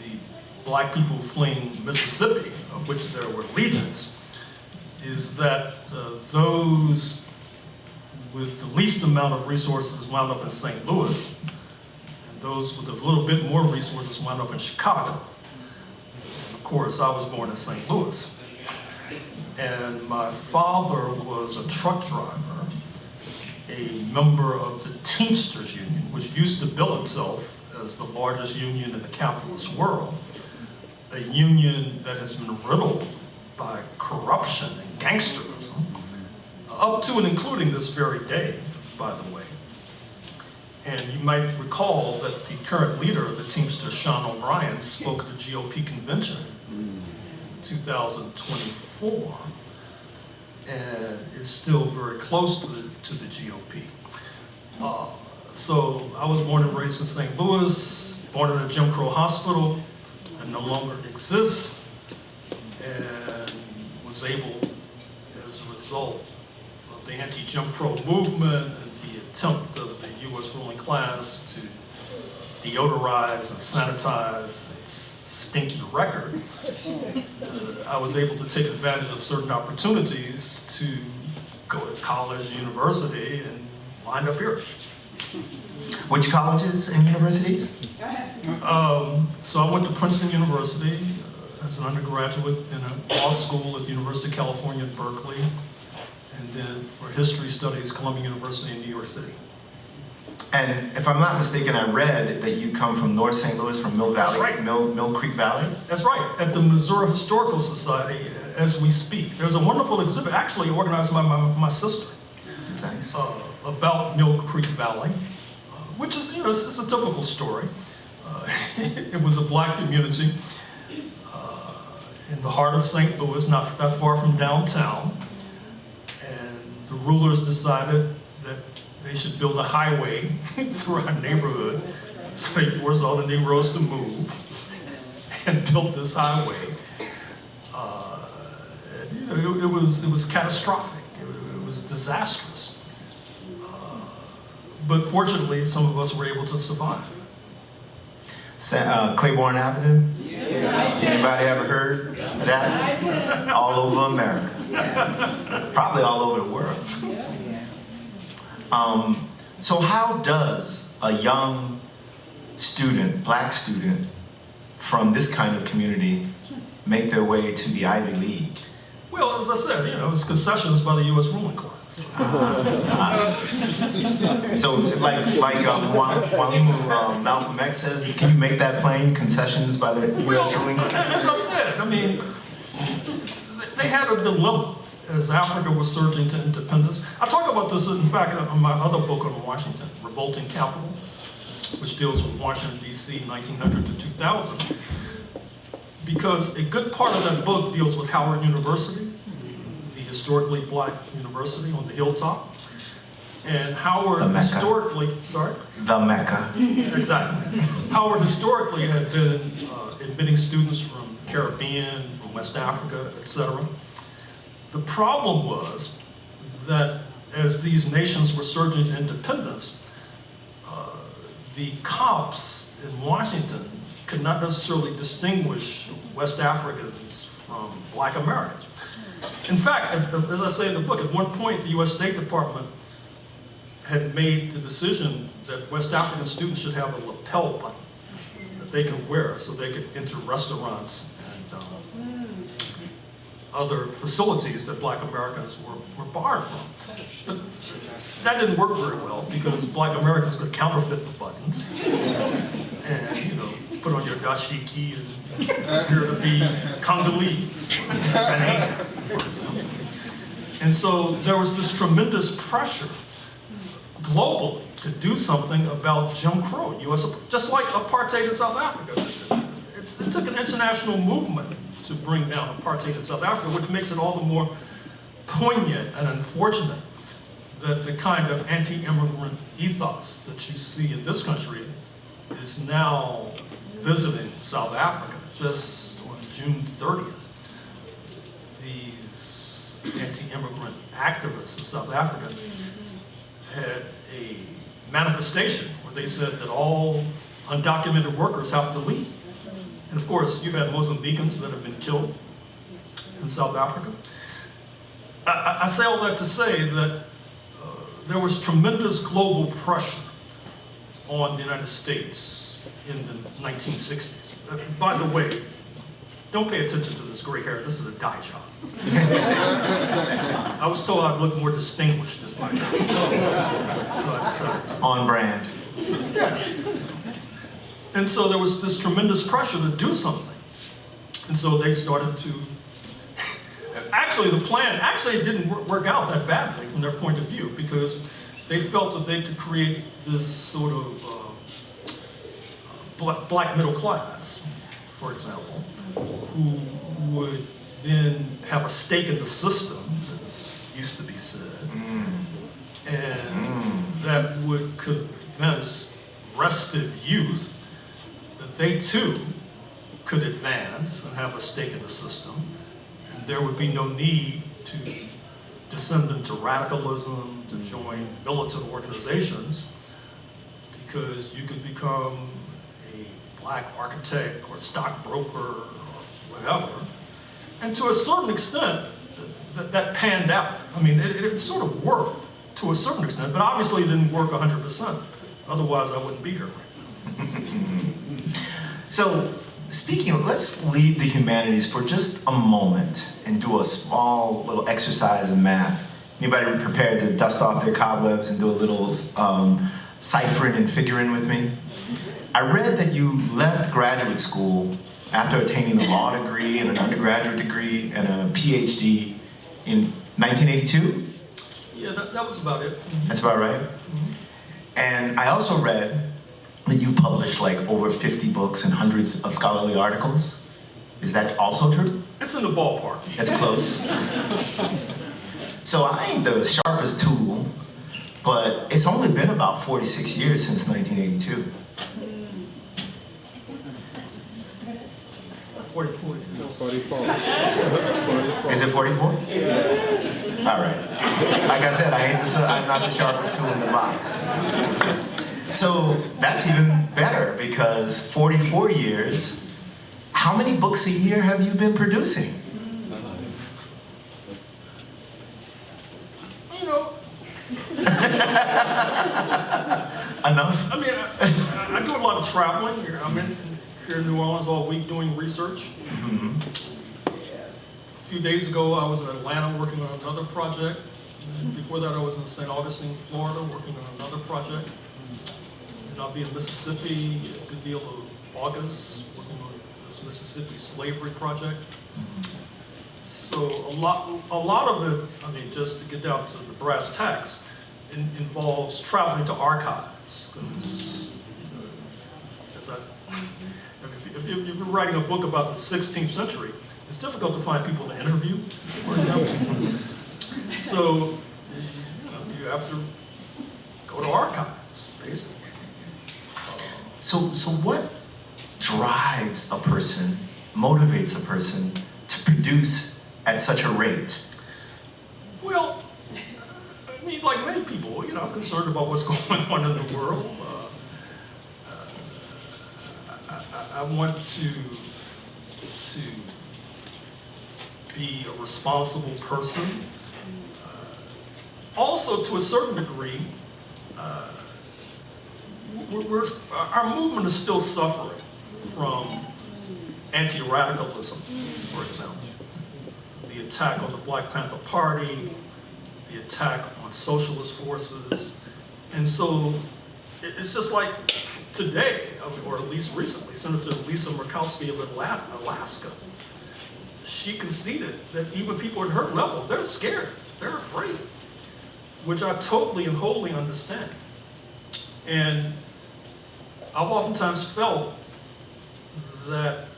the black people fleeing Mississippi, of which there were legions, is that those with the least amount of resources wound up in St. Louis, and those with a little bit more resources wound up in Chicago. And of course, I was born in St. Louis. And my father was a truck driver, a member of the Teamsters Union, which used to bill itself as the largest union in the capitalist world, a union that has been riddled by corruption and gangsterism, up to and including this very day, by the way. And you might recall that the current leader of the Teamsters, Sean O'Brien, spoke at the GOP convention in 2024, and is still very close to the GOP. So I was born and raised in St. Louis, born in a Jim Crow hospital that no longer exists, and was able, as a result of the anti-Jim Crow movement and the attempt of the U.S. ruling class to deodorize and sanitize its stinky record, I was able to take advantage of certain opportunities to go to college, university, and wind up here. Which colleges and universities? So I went to Princeton University as an undergraduate in a law school at the University of California at Berkeley, and then for history studies, Columbia University in New York City. And if I'm not mistaken, I read that you come from North St. Louis, from Mill Valley, That's right. Mill Creek Valley? That's right, at the Missouri Historical Society as we speak. There's a wonderful exhibit, actually organized by my sister, Thanks. about Mill Creek Valley, which is, it's a typical story. It was a black community in the heart of St. Louis, not that far from downtown. And the rulers decided that they should build a highway through our neighborhood, so they forced all the Negroes to move and built this highway. It was catastrophic. It was disastrous. But fortunately, some of us were able to survive. Claiborne Avenue? Yeah. Anybody ever heard of that? All over America. Probably all over the world. So how does a young student, black student, from this kind of community make their way to the Ivy League? Well, as I said, it's concessions by the U.S. ruling class. So, like Malcolm X says, can you make that plain? Concessions by the U.S. ruling class? As I said, they had a dilemma as Africa was surging to independence. I talk about this, in fact, in my other book on Washington, Revolting Capital, which deals with Washington, D.C., 1900 to 2000. Because a good part of that book deals with Howard University, the historically black university on the hilltop. And Howard historically, sorry? The Mecca. Exactly. Howard historically had been admitting students from the Caribbean, from West Africa, etc. The problem was that as these nations were surging to independence, the cops in Washington could not necessarily distinguish West Africans from black Americans. In fact, as I say in the book, at one point the US State Department had made the decision that West African students should have a lapel button that they could wear so they could enter restaurants and other facilities that black Americans were barred from. But that didn't work very well because black Americans could counterfeit the buttons and, you know, put on your dashiki and appear to be Congolese, Ghanaian, for example. And so there was this tremendous pressure globally to do something about Jim Crow, just like apartheid in South Africa. It took an international movement to bring down apartheid in South Africa, which makes it all the more poignant and unfortunate that the kind of anti-immigrant ethos that you see in this country is now visiting South Africa. Just on June 30th, these anti-immigrant activists in South Africa had a manifestation where they said that all undocumented workers have to leave. And of course, you've had Mozambicans that have been killed in South Africa. I say all that to say that there was tremendous global pressure on the United States in the 1960s. By the way, don't pay attention to this gray hair. This is a dye job. I was told I'd look more distinguished if I did. So I decided to. On brand. Yeah. And so there was this tremendous pressure to do something. And so they started to, actually the plan, it didn't work out that badly from their point of view because they felt that they could create this sort of black middle class, for example, who would then have a stake in the system, as used to be said, and that would convince restive youth that they too could advance and have a stake in the system, and there would be no need to descend into radicalism, to join militant organizations, because you could become a black architect or stockbroker or whatever. And to a certain extent, that panned out. I mean, it sort of worked to a certain extent, but obviously it didn't work 100%. Otherwise, I wouldn't be here right now. So, speaking of, let's leave the humanities for just a moment and do a small little exercise in math. Anybody prepared to dust off their cobwebs and do a little ciphering and figuring with me? I read that you left graduate school after attaining a law degree and an undergraduate degree and a PhD in 1982? Yeah, that was about it. That's about right. And I also read that you've published like over 50 books and hundreds of scholarly articles. Is that also true? It's in the ballpark. It's close. So I ain't the sharpest tool, but it's only been about 46 years since 1982. 44. 44. Is it 44? All right. Like I said, I'm not the sharpest tool in the box. So that's even better because 44 years, how many books a year have you been producing? You know. Enough? I mean, I do a lot of traveling. I'm here in New Orleans all week doing research. A few days ago, I was in Atlanta working on another project. Before that, I was in St. Augustine, Florida, working on another project. And I'll be in Mississippi a good deal of August, working on this Mississippi slavery project. So a lot of it, I mean, just to get down to the brass tacks, involves traveling to archives. If you're writing a book about the 16th century, it's difficult to find people to interview, for example. So you have to go to archives, basically. So what drives a person, motivates a person to produce at such a rate? Well, I mean, like many people, you know, I'm concerned about what's going on in the world. I want to be a responsible person. Also, to a certain degree, our movement is still suffering from anti-radicalism, for example. The attack on the Black Panther Party, the attack on socialist forces. And so it's just like today, or at least recently, Senator Lisa Murkowski of Alaska, she conceded that even people at her level, they're scared, they're afraid, which I totally and wholly understand. And I've oftentimes felt that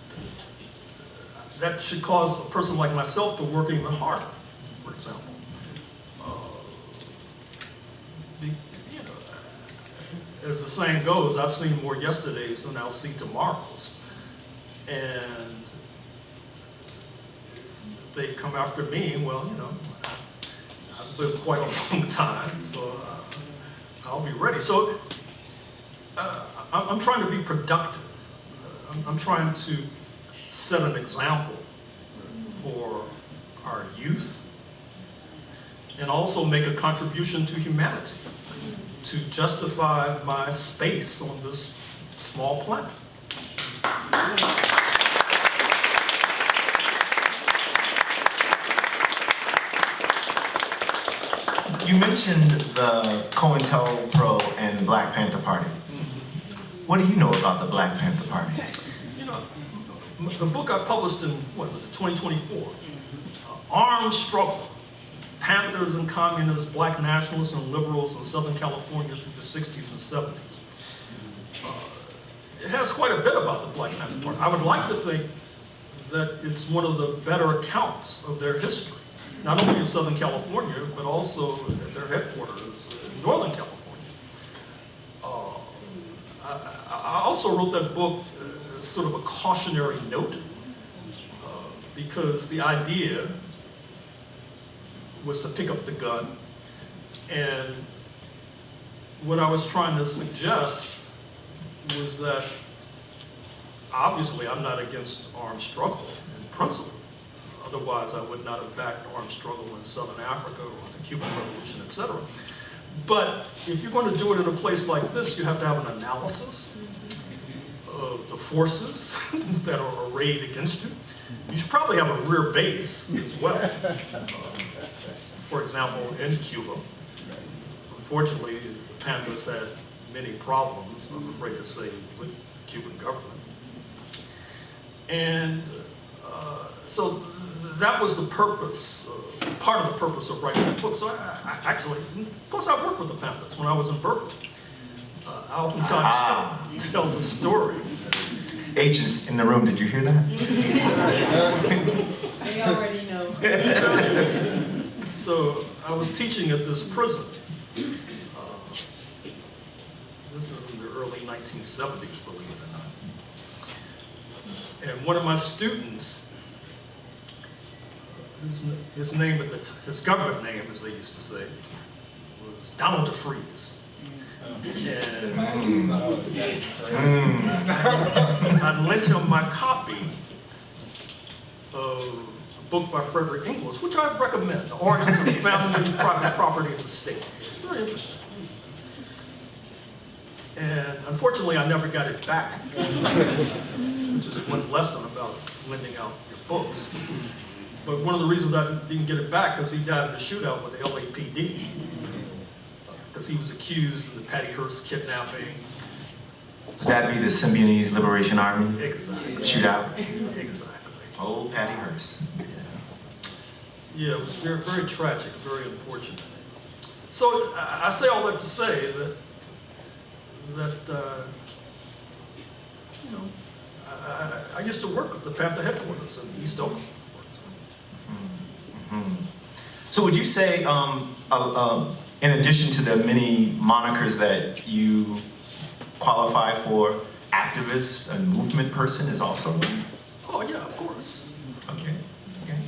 that should cause a person like myself to work even harder, for example. You know, as the saying goes, I've seen more yesterdays than I'll see tomorrows. And if they come after me, well, you know, I've lived quite a long time, so I'll be ready. So I'm trying to be productive. I'm trying to set an example for our youth and also make a contribution to humanity to justify my space on this small planet. You mentioned the COINTELPRO and Black Panther Party. What do you know about the Black Panther Party? You know, the book I published in, what was it, 2024, Armed Struggle, Panthers and Communists, Black Nationalists and Liberals in Southern California through the 60s and 70s. It has quite a bit about the Black Panther Party. I would like to think that it's one of the better accounts of their history, not only in Southern California, but also at their headquarters in Northern California. I also wrote that book as sort of a cautionary note, because the idea was to pick up the gun, and what I was trying to suggest was that obviously I'm not against armed struggle in principle. Otherwise I would not have backed armed struggle in Southern Africa or the Cuban Revolution, etc. But if you're going to do it in a place like this, you have to have an analysis of the forces that are arrayed against you. You should probably have a rear base as well. For example, in Cuba, unfortunately, the Panthers had many problems, I'm afraid to say, with the Cuban government. And so that was the purpose, part of the purpose of writing that book. So I actually, plus I worked with the Panthers when I was in Berkeley. I oftentimes tell the story. Agents in the room, did you hear that? They already know. So I was teaching at this prison. This is in the early 1970s, believe it or not. And one of my students, his name at his government name, as they used to say, was Donald DeFreeze. And I lent him my copy of a book by Frederick Inglis, which I recommend, The Origins of Family and Private Property of the State. It's very interesting. And unfortunately, I never got it back, which is one lesson about lending out your books. But one of the reasons I didn't get it back is he died in a shootout with the LAPD, because he was accused of the Patty Hearst kidnapping. That'd be the Symbionese Liberation Army? Exactly. Shootout? Exactly. Oh, Patty Hearst. Yeah, it was very, very tragic, very unfortunate. So I say all that to say that you know, I used to work at the Panther headquarters in East Oakland. So would you say, in addition to the many monikers that you qualify for, activist and movement person is also one? Oh yeah, of course. Okay. Okay.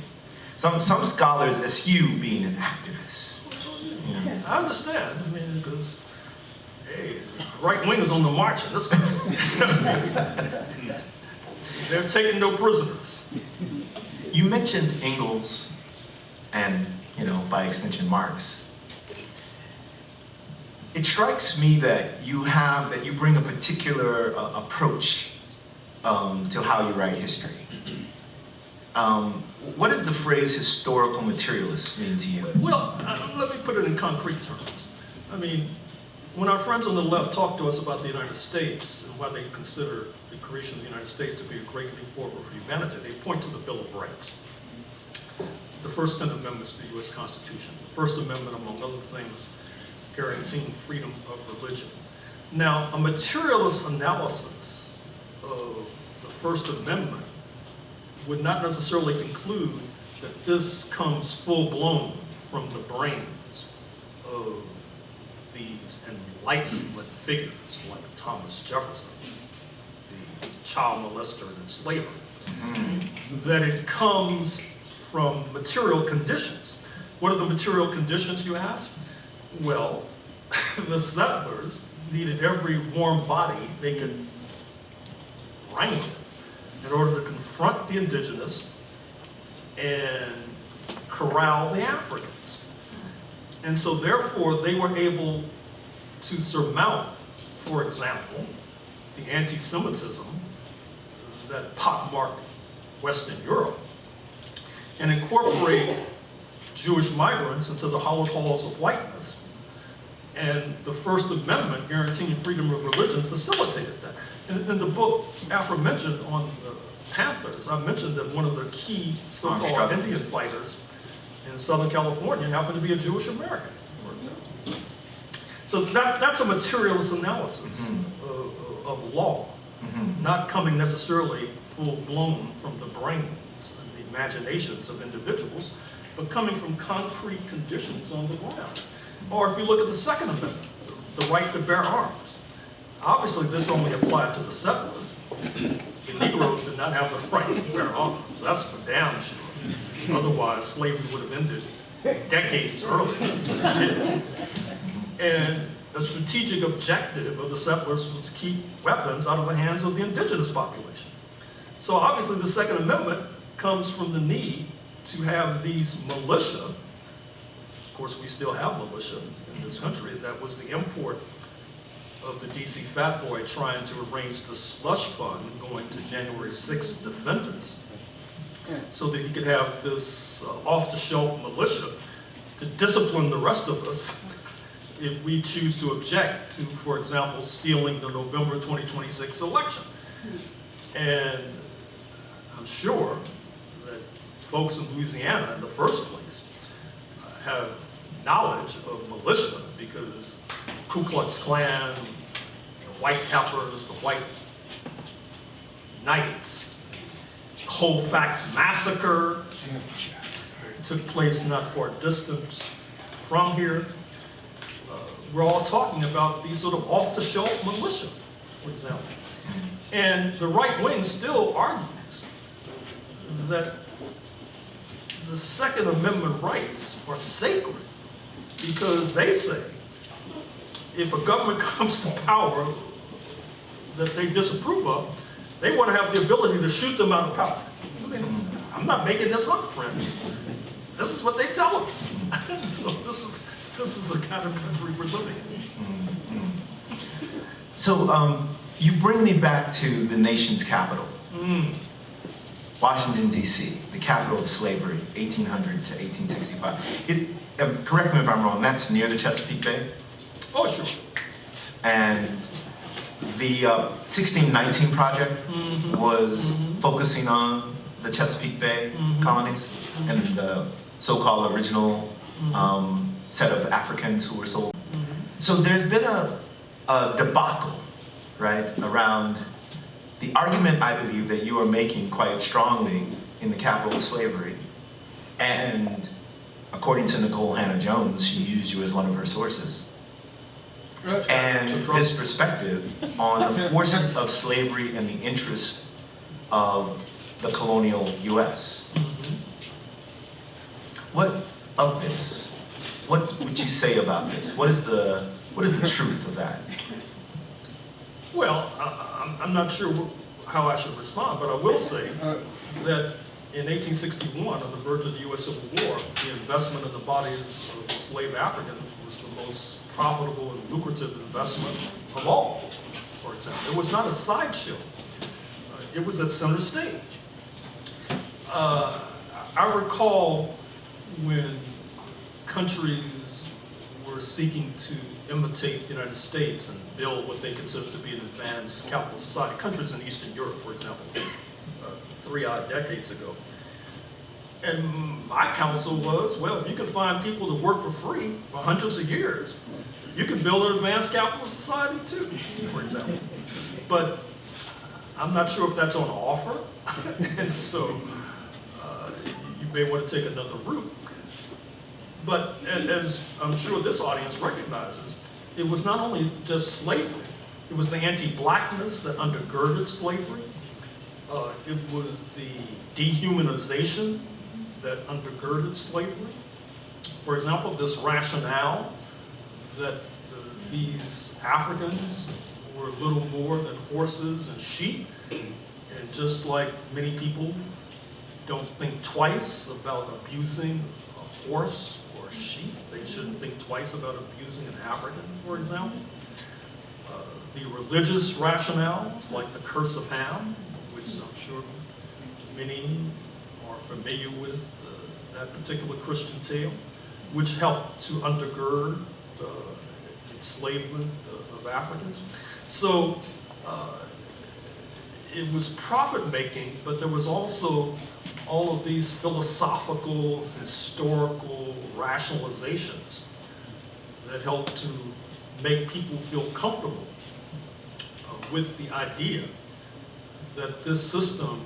Some scholars eschew being an activist. Yeah. I understand. I mean, because hey, right wing is on the march in this country. They're taking no prisoners. You mentioned Engels and, you know, by extension, Marx. It strikes me that you bring a particular approach to how you write history. What does the phrase historical materialist mean to you? Well, let me put it in concrete terms. I mean, when our friends on the left talk to us about the United States and why they consider the creation of the United States to be a great leap forward for humanity, they point to the Bill of Rights. The first 10 amendments to the U.S. Constitution. The First Amendment, among other things, guaranteeing freedom of religion. Now, a materialist analysis of the First Amendment would not necessarily conclude that this comes full-blown from the brains of these Enlightenment figures like Thomas Jefferson, the child molester and enslaver, that it comes from material conditions. What are the material conditions, you ask? Well, the settlers needed every warm body they could wrangle in order to confront the indigenous and corral the Africans. And so therefore they were able to surmount, for example, the anti-Semitism that pockmarked Western Europe and incorporate Jewish migrants into the hallowed halls of whiteness. And the First Amendment guaranteeing freedom of religion facilitated that. In the book aforementioned on the Panthers, I mentioned that one of the key so-called Indian fighters in Southern California happened to be a Jewish American, for example. So that's a materialist analysis of law, not coming necessarily full-blown from the brains and the imaginations of individuals, but coming from concrete conditions on the ground. Or if you look at the Second Amendment, the right to bear arms. Obviously, this only applied to the settlers. The Negroes did not have the right to bear arms. That's for damn sure. Otherwise, slavery would have ended decades earlier. And the strategic objective of the settlers was to keep weapons out of the hands of the indigenous population. So obviously, the Second Amendment comes from the need to have these militia. Of course, we still have militia in this country. That was the import of the DC Fat Boy trying to arrange the slush fund going to January 6th defendants so that he could have this off-the-shelf militia to discipline the rest of us if we choose to object to, for example, stealing the November 2026 election. And I'm sure that folks in Louisiana, in the first place, have knowledge of militia because Ku Klux Klan, the White Cappers, the White Knights, the Colfax Massacre took place not far distance from here. We're all talking about these sort of off-the-shelf militia, for example. And the right wing still argues that the Second Amendment rights are sacred because they say if a government comes to power that they disapprove of, they want to have the ability to shoot them out of power. I mean, I'm not making this up, friends. This is what they tell us. So this is the kind of country we're living in. So you bring me back to the nation's capital. Washington, D.C., the capital of slavery, 1800 to 1865. Correct me if I'm wrong, that's near the Chesapeake Bay? Oh, sure. And the 1619 Project was focusing on the Chesapeake Bay colonies and the so-called original set of Africans who were sold. So there's been a debacle, right, around the argument, I believe, that you are making quite strongly in the capital of slavery. And according to Nicole Hannah-Jones, she used you as one of her sources. And this perspective on the forces of slavery and the interests of the colonial U.S. What of this? What would you say about this? What is the truth of that? Well, I'm not sure how I should respond, but I will say that in 1861, on the verge of the U.S. Civil War, the investment in the bodies of enslaved Africans was the most profitable and lucrative investment of all, for example. It was not a sideshow. It was at center stage. I recall when countries were seeking to imitate the United States and build what they considered to be an advanced capitalist society, countries in Eastern Europe, for example, 3 odd decades ago. And my counsel was, well, if you can find people to work for free for hundreds of years, you can build an advanced capitalist society too, for example. But I'm not sure if that's on offer, and so you may want to take another route. But as I'm sure this audience recognizes, it was not only just slavery, it was the anti-blackness that undergirded slavery. It was the dehumanization that undergirded slavery. For example, this rationale that these Africans were little more than horses and sheep, and just like many people don't think twice about abusing a horse or a sheep, they shouldn't think twice about abusing an African, for example. The religious rationales, like the Curse of Ham, which I'm sure many are familiar with, that particular Christian tale, which helped to undergird enslavement of Africans. So it was profit-making, but there was also all of these philosophical, historical rationalizations that helped to make people feel comfortable with the idea that this system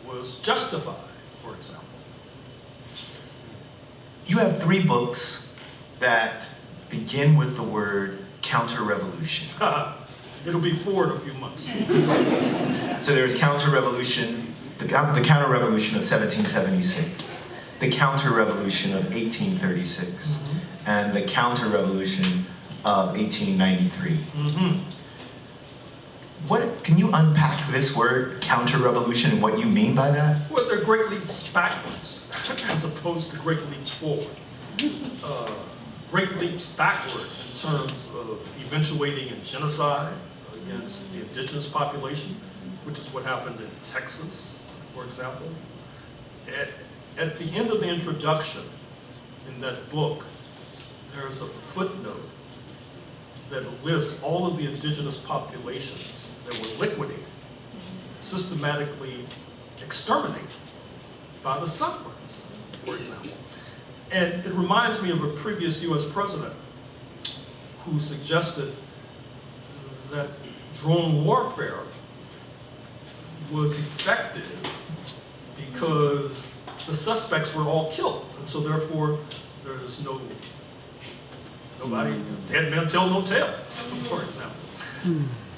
was justified, for example. You have 3 books that begin with the word counter-revolution. It'll be 4 in a few months. So there's counter-revolution, the counter-revolution of 1776, the counter-revolution of 1836, and the counter-revolution of 1893. What, can you unpack this word, counter-revolution, and what you mean by that? Well, they're great leaps backwards, as opposed to great leaps forward. Great leaps backward in terms of eventuating a genocide against the indigenous population, which is what happened in Texas, for example. At the end of the introduction in that book, there's a footnote that lists all of the indigenous populations that were liquidated, systematically exterminated by the settlers, for example. And it reminds me of a previous US president who suggested that drone warfare was effective because the suspects were all killed, and so therefore there's nobody, dead men tell no tales, for example.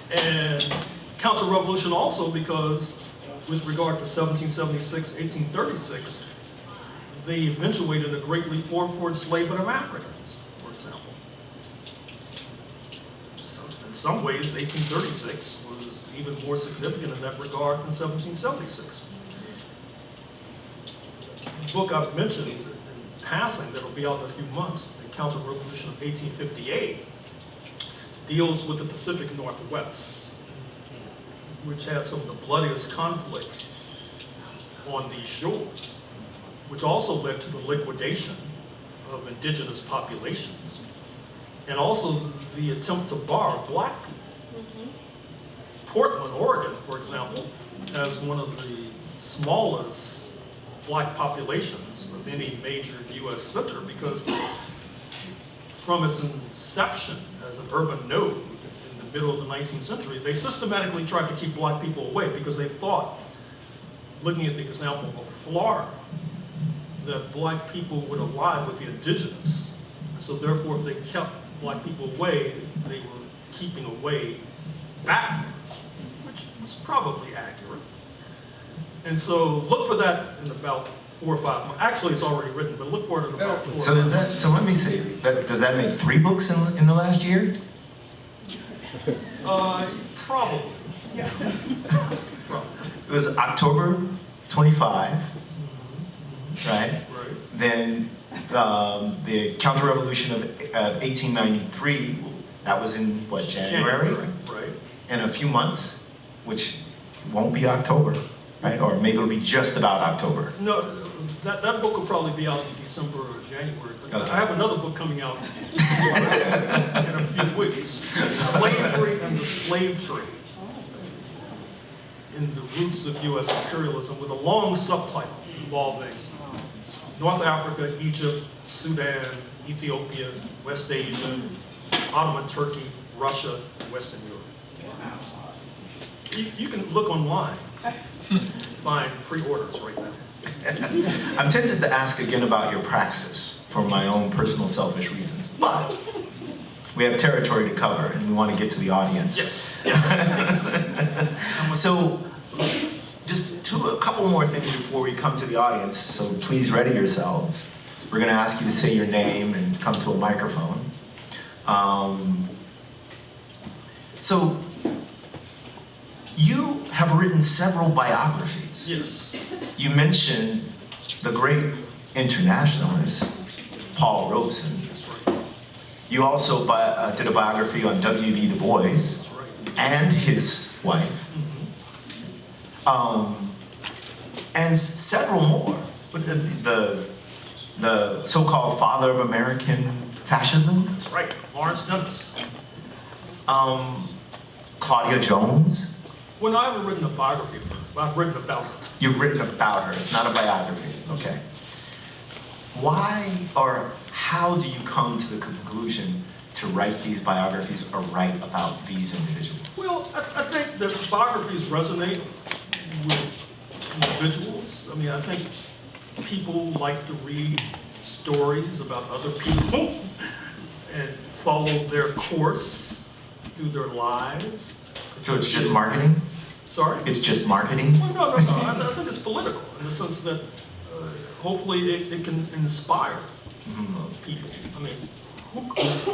And counter-revolution also because with regard to 1776, 1836, they eventuated a great leap forward for enslavement of Africans, for example. So in some ways, 1836 was even more significant in that regard than 1776. The book I've mentioned in passing, that'll be out in a few months, the Counter-Revolution of 1858, deals with the Pacific Northwest, which had some of the bloodiest conflicts on these shores, which also led to the liquidation of indigenous populations, and also the attempt to bar black people. Portland, Oregon, for example, has one of the smallest black populations of any major US center because from its inception as an urban node in the middle of the 19th century, they systematically tried to keep black people away because they thought, looking at the example of Florida, that black people would ally with the indigenous. And so therefore, if they kept black people away, they were keeping away backwards, which was probably accurate. And so look for that in about 4 or 5 months. Actually, it's already written, but look for it in about 4 or 5 So months. does that, so let me see, does that make 3 books in the last year? Probably, yeah. Probably. It was October 25, right? Right. Then the counter-revolution of 1893, that was in what, January? Right. In a few months, which won't be October, right? Or maybe it'll be just about October. No, that book will probably be out in December or January. But Okay. I have another book coming out in a few weeks. Slavery and the Slave Trade in the Roots of U.S. Imperialism, with a long subtitle involving North Africa, Egypt, Sudan, Ethiopia, West Asia, Ottoman Turkey, Russia, and Western Europe. You can look online, find pre-orders right now. I'm tempted to ask again about your praxis for my own personal selfish reasons, but we have territory to cover and we want to get to the audience. Yes. So, just a couple more things before we come to the audience, so please ready yourselves. We're going to ask you to say your name and come to a microphone. So, you have written several biographies. Yes. You mentioned the great internationalist, Paul Robeson. That's right. You also did a biography on W.B. Du Bois That's right. and his wife. And several more. The so-called father of American fascism. That's right. Lawrence Dennis. Claudia Jones. Well, no, I haven't written a biography of her, but I've written about her. You've written about her. It's not a biography. Okay. Why or how do you come to the conclusion to write these biographies or write about these individuals? Well, I think that biographies resonate with individuals. I mean, I think people like to read stories about other people and follow their course through their lives. So it's just marketing? Sorry? It's just marketing? Well, no. I think it's political in the sense that hopefully it can inspire people. I mean, if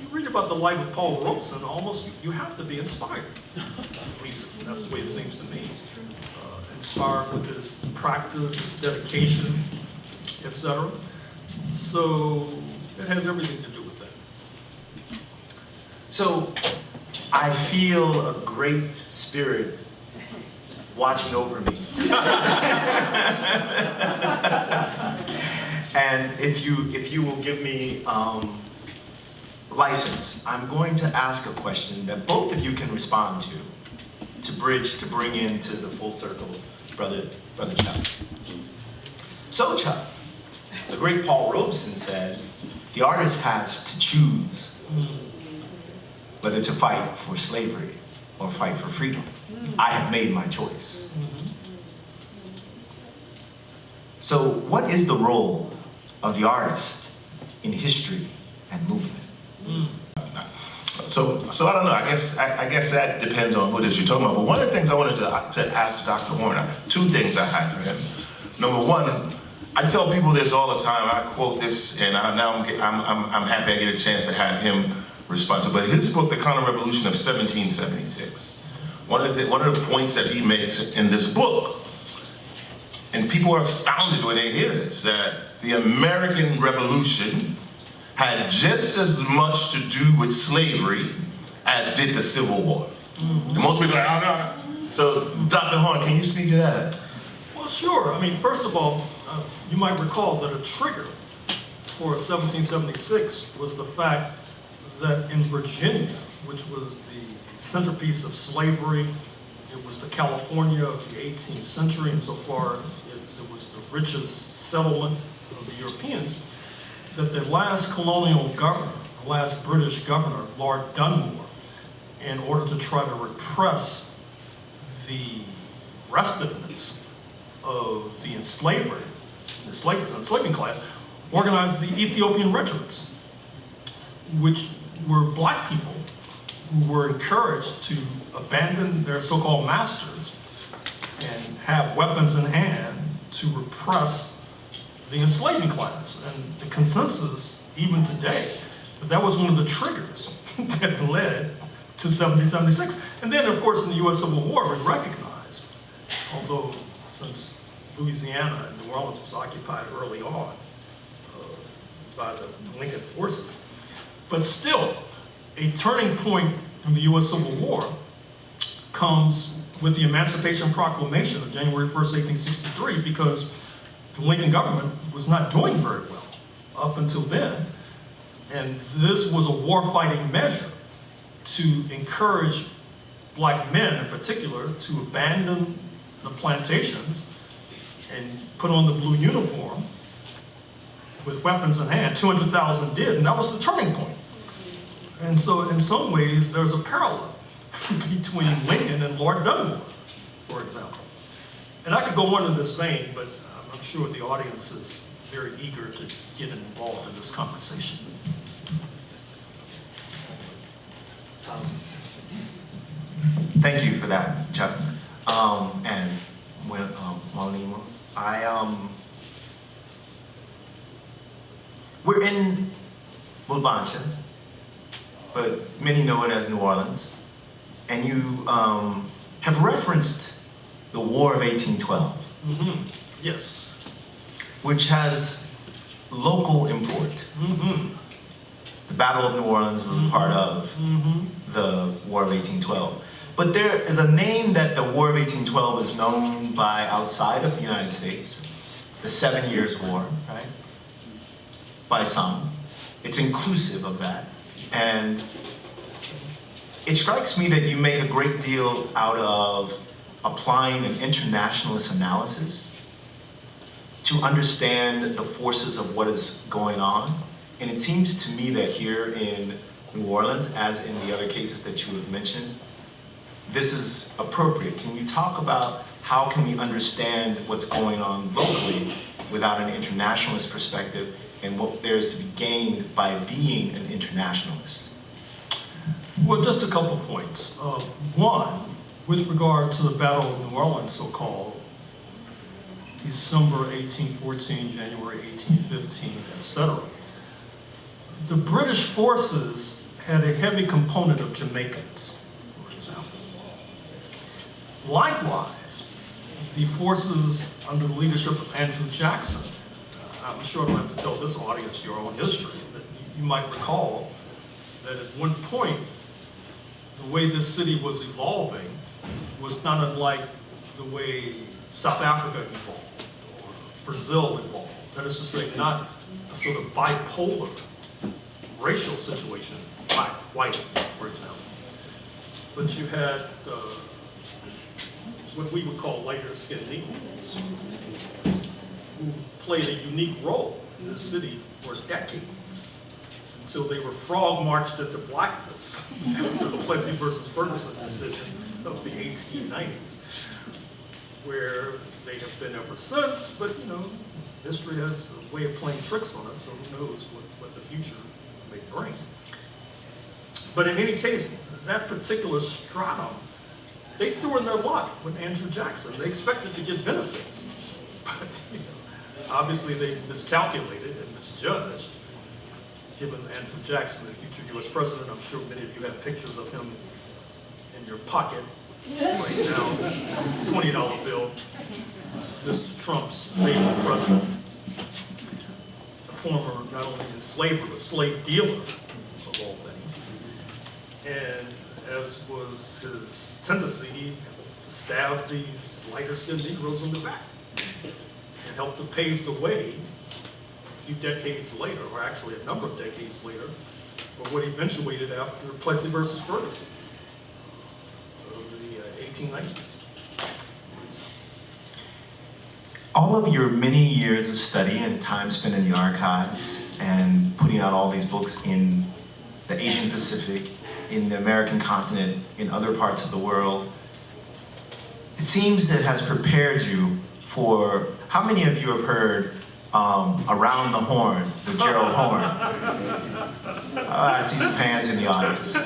you read about the life of Paul Robeson, almost you have to be inspired. At least that's the way it seems to me. Inspired with his practice, his dedication, etc. So it has everything to do with that. So I feel a great spirit watching over me. And if you will give me license, I'm going to ask a question that both of you can respond to bring into the full circle, Brother Chuck. So Chuck, the great Paul Robeson said, the artist has to choose whether to fight for slavery or fight for freedom. I have made my choice. So what is the role of the artist in history and movement? So I don't know. I guess that depends on who it is you're talking about. But one of the things I wanted to ask Dr. Horne, two things I had for him. Number one, I tell people this all the time. I quote this, and I'm happy I get a chance to have him respond to. But his book, The Counter-Revolution of 1776, one of the points that he makes in this book, and people are astounded when they hear this, that the American Revolution had just as much to do with slavery as did the Civil War. And most people are like, oh, no. So, Dr. Horne, can you speak to that? Well, sure. I mean, first of all, you might recall that a trigger for 1776 was the fact that in Virginia, which was the centerpiece of slavery, it was the California of the 18th century, insofar it was the richest settlement of the Europeans, that the last colonial governor, the last British governor, Lord Dunmore, in order to try to repress the restiveness of the enslaving class, organized the Ethiopian regiments, which were black people who were encouraged to abandon their so-called masters and have weapons in hand to repress the enslaving class. And the consensus, even today, that was one of the triggers that led to 1776. And then, of course, in the U.S. Civil War, we recognized, although since Louisiana and New Orleans was occupied early on by the Lincoln forces, but still, a turning point in the U.S. Civil War comes with the Emancipation Proclamation of January 1st, 1863, because the Lincoln government was not doing very well up until then. And this was a war-fighting measure to encourage black men in particular to abandon the plantations and put on the blue uniform with weapons in hand. 200,000 did, and that was the turning point. And so in some ways, there's a parallel between Lincoln and Lord Dunmore, for example. And I could go on in this vein, but I'm sure the audience is very eager to get involved in this conversation. Thank you for that, Chuck. And Malima, we're in Bulbancha, but many know it as New Orleans. And you have referenced the War of 1812. Mm-hmm. Yes. Which has local import. Mm-hmm. The Battle of New Orleans was a part of the War of 1812. But there is a name that the War of 1812 is known by outside of the United States, the 7 Years' War, right? By some. It's inclusive of that. And it strikes me that you make a great deal out of applying an internationalist analysis to understand the forces of what is going on. And it seems to me that here in New Orleans, as in the other cases that you have mentioned, this is appropriate. Can you talk about how can we understand what's going on locally without an internationalist perspective and what there is to be gained by being an internationalist? Well, just a couple points. One, with regard to the Battle of New Orleans, so-called, December 1814, January 1815, etc. The British forces had a heavy component of Jamaicans, for example. Likewise, the forces under the leadership of Andrew Jackson, I'm sure I don't have to tell this audience your own history, that you might recall that at one point, the way this city was evolving was not unlike the way South Africa evolved, or Brazil evolved. That is to say, not a sort of bipolar racial situation, black, white, for example. But you had what we would call lighter-skinned Negroes, who played a unique role in this city for decades, until they were frog-marched into blackness after the Plessy versus Ferguson decision of the 1890s, where they have been ever since. But you know, history has a way of playing tricks on us, so who knows what the future may bring. But in any case, that particular stratum, they threw in their lot with Andrew Jackson. They expected to get benefits, but you know, obviously they miscalculated and misjudged. Given Andrew Jackson, the future U.S. president, I'm sure many of you have pictures of him in your pocket right now, $20 bill, Mr. Trump's favorite president, a former not only enslaver, but slave dealer of all things. And as was his tendency, he to stab these lighter-skinned Negroes in the back and helped to pave the way a few decades later, or actually a number of decades later, for what eventuated after Plessy versus Ferguson of the 1890s. All of your many years of study and time spent in the archives and putting out all these books in the Asian Pacific, in the American continent, in other parts of the world, it seems it has prepared you for, how many of you have heard Around the Horn, the Gerald Horne? I see some hands in the audience.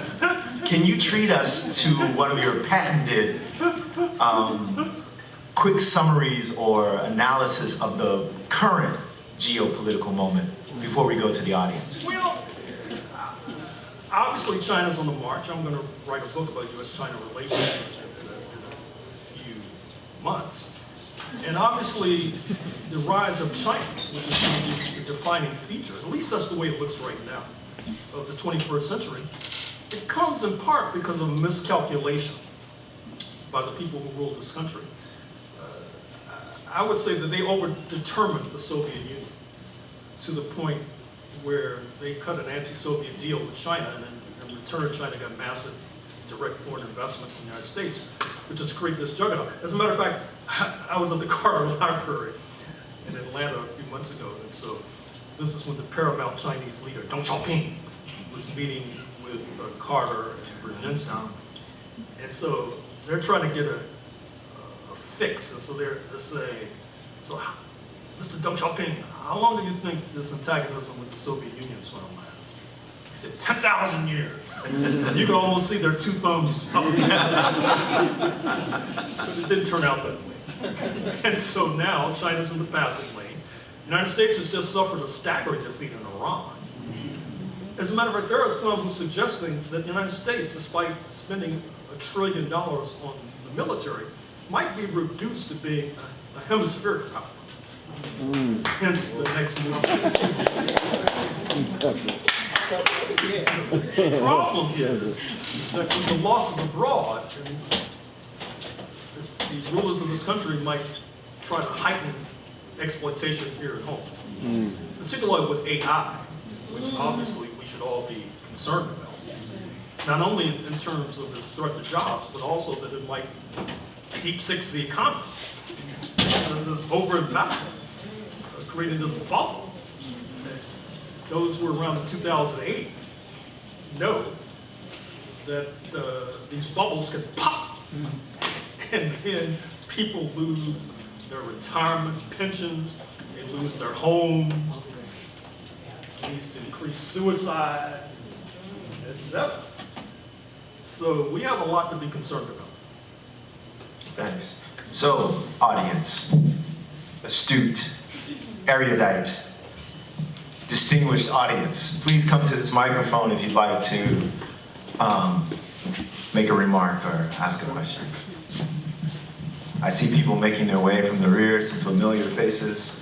Can you treat us to one of your patented quick summaries or analysis of the current geopolitical moment before we go to the audience? Well, obviously China's on the march. I'm going to write a book about U.S.-China relations in a few months. And obviously, the rise of China, which is the defining feature, at least that's the way it looks right now, of the 21st century, it comes in part because of miscalculation by the people who ruled this country. I would say that they over-determined the Soviet Union to the point where they cut an anti-Soviet deal with China, and in return, China got massive direct foreign investment in the United States, which has created this juggernaut. As a matter of fact, I was at the Carter Library in Atlanta a few months ago, and so this is when the paramount Chinese leader, Deng Xiaoping, was meeting with Carter and Brzezinski. And so they're trying to get a fix, and so they're saying, so Mr. Deng Xiaoping, how long do you think this antagonism with the Soviet Union is going to last? He said, 10,000 years. And you can almost see their two thumbs up. But it didn't turn out that way. And so now China's in the passing lane. The United States has just suffered a staggering defeat in Iran. As a matter of fact, there are some who are suggesting that the United States, despite spending $1 trillion on the military, might be reduced to being a hemispheric power. Hence the next move. The problem is that with the losses abroad, the rulers of this country might try to heighten exploitation here at home, particularly with AI, which obviously we should all be concerned about. Not only in terms of this threat to jobs, but also that it might deep six the economy. There's this overinvestment created this bubble. Those who were around in 2008 know that these bubbles can pop, and then people lose their retirement pensions, they lose their homes, it leads to increased suicide, etc. So we have a lot to be concerned about. Thanks. So, audience, astute, erudite, distinguished audience, please come to this microphone if you'd like to make a remark or ask a question. I see people making their way from the rear, some familiar faces.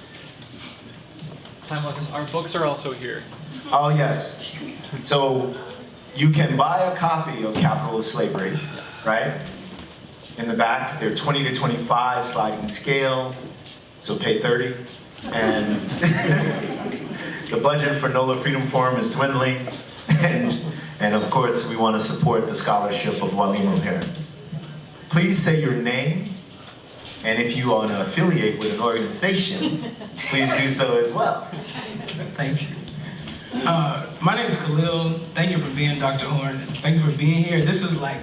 Timeless, our books are also here. Oh, yes. So you can buy a copy of Capital of Slavery, right? In the back, they're 20 to 25 sliding scale, so pay 30. And the budget for NOLA Freedom Forum is dwindling. And of course, we want to support the scholarship of Walima Perry. Please say your name, and if you want to affiliate with an organization, please do so as well. Thank you. My name is Khalil. Thank you for being Dr. Horne. Thank you for being here. This is like,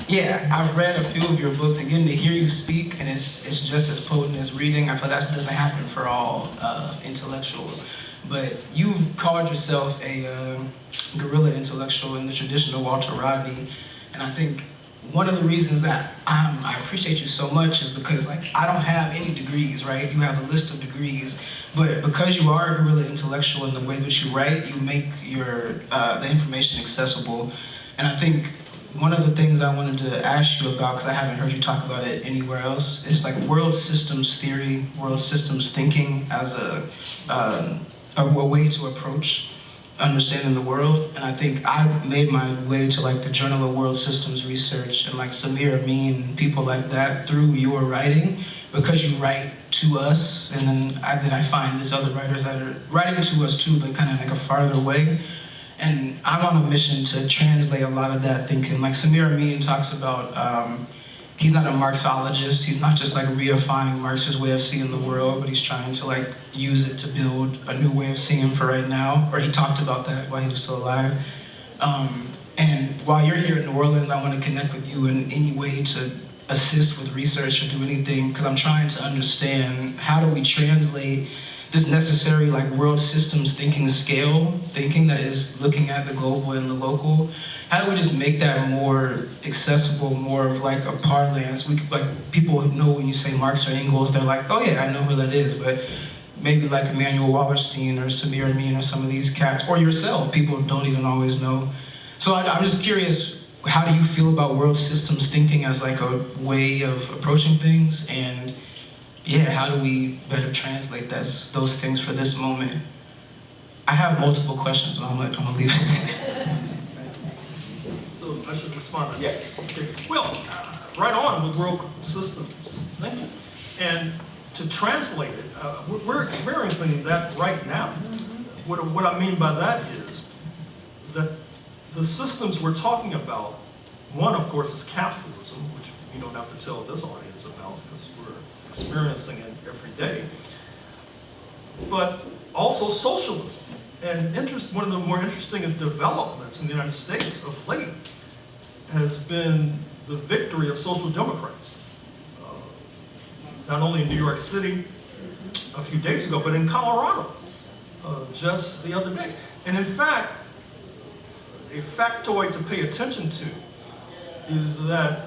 yeah, I've read a few of your books, and getting to hear you speak, and it's just as potent as reading. I feel that doesn't happen for all intellectuals. But you've called yourself a guerrilla intellectual in the tradition of Walter Rodney, and I think one of the reasons that I appreciate you so much is because, like, I don't have any degrees, right? You have a list of degrees, but because you are a guerrilla intellectual in the way that you write, you make the information accessible. And I think one of the things I wanted to ask you about, because I haven't heard you talk about it anywhere else, is like world systems theory, world systems thinking as a way to approach understanding the world. And I think I made my way to like the Journal of World Systems Research and like Samir Amin, people like that, through your writing, because you write to us, and then I find these other writers that are writing to us too, but kind of like a farther way. And I'm on a mission to translate a lot of that thinking. Like Samir Amin talks about, he's not a Marxologist, he's not just like reifying Marx's way of seeing the world, but he's trying to like use it to build a new way of seeing for right now, or he talked about that while he was still alive. And while you're here in New Orleans, I want to connect with you in any way to assist with research or do anything, because I'm trying to understand how do we translate this necessary like world systems thinking scale, thinking that is looking at the global and the local. How do we just make that more accessible, more of like a parlance? We could, like, people know when you say Marx or Engels, they're like, oh yeah, I know who that is, but maybe like Emmanuel Wallerstein or Samir Amin or some of these cats, or yourself, people don't even always know. So I'm just curious, how do you feel about world systems thinking as like a way of approaching things? And yeah, how do we better translate those things for this moment? I have multiple questions, but I'm gonna leave it. So I should respond to that? Yes. Okay. Well, right on with world systems thinking. And to translate it, we're experiencing that right now. What I mean by that is that the systems we're talking about, one, of course, is capitalism, which you don't have to tell this audience about because we're experiencing it every day, but also socialism. And one of the more interesting developments in the United States of late has been the victory of social democrats. Not only in New York City a few days ago, but in Colorado just the other day. And in fact, a factoid to pay attention to is that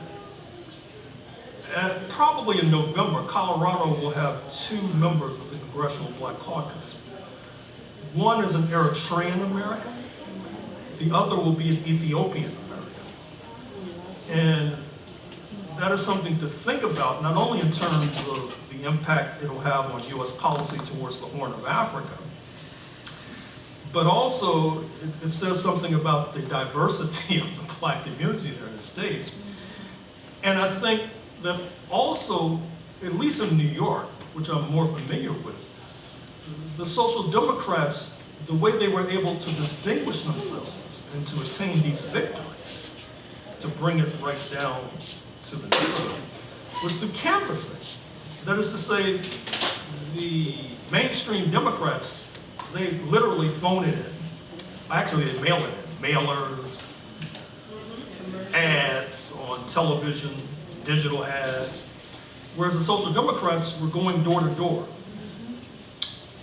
probably in November, Colorado will have 2 members of the Congressional Black Caucus. One is an Eritrean American, the other will be an Ethiopian American. And that is something to think about, not only in terms of the impact it'll have on US policy towards the Horn of Africa, but also it says something about the diversity of the Black community in the United States. And I think that also, at least in New York, which I'm more familiar with, the social democrats, the way they were able to distinguish themselves and to attain these victories, to bring it right down to the neighborhood, was through canvassing. That is to say, the mainstream Democrats, they literally phone it in. Actually, they mail it in. Mailers, ads on television, digital ads. Whereas the Social Democrats were going door to door,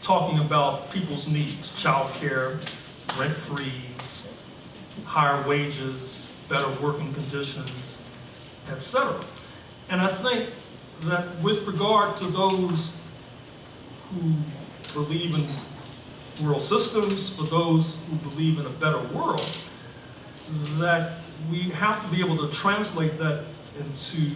talking about people's needs, child care, rent freeze, higher wages, better working conditions, etc. And I think that with regard to those who believe in world systems, for those who believe in a better world, that we have to be able to translate that into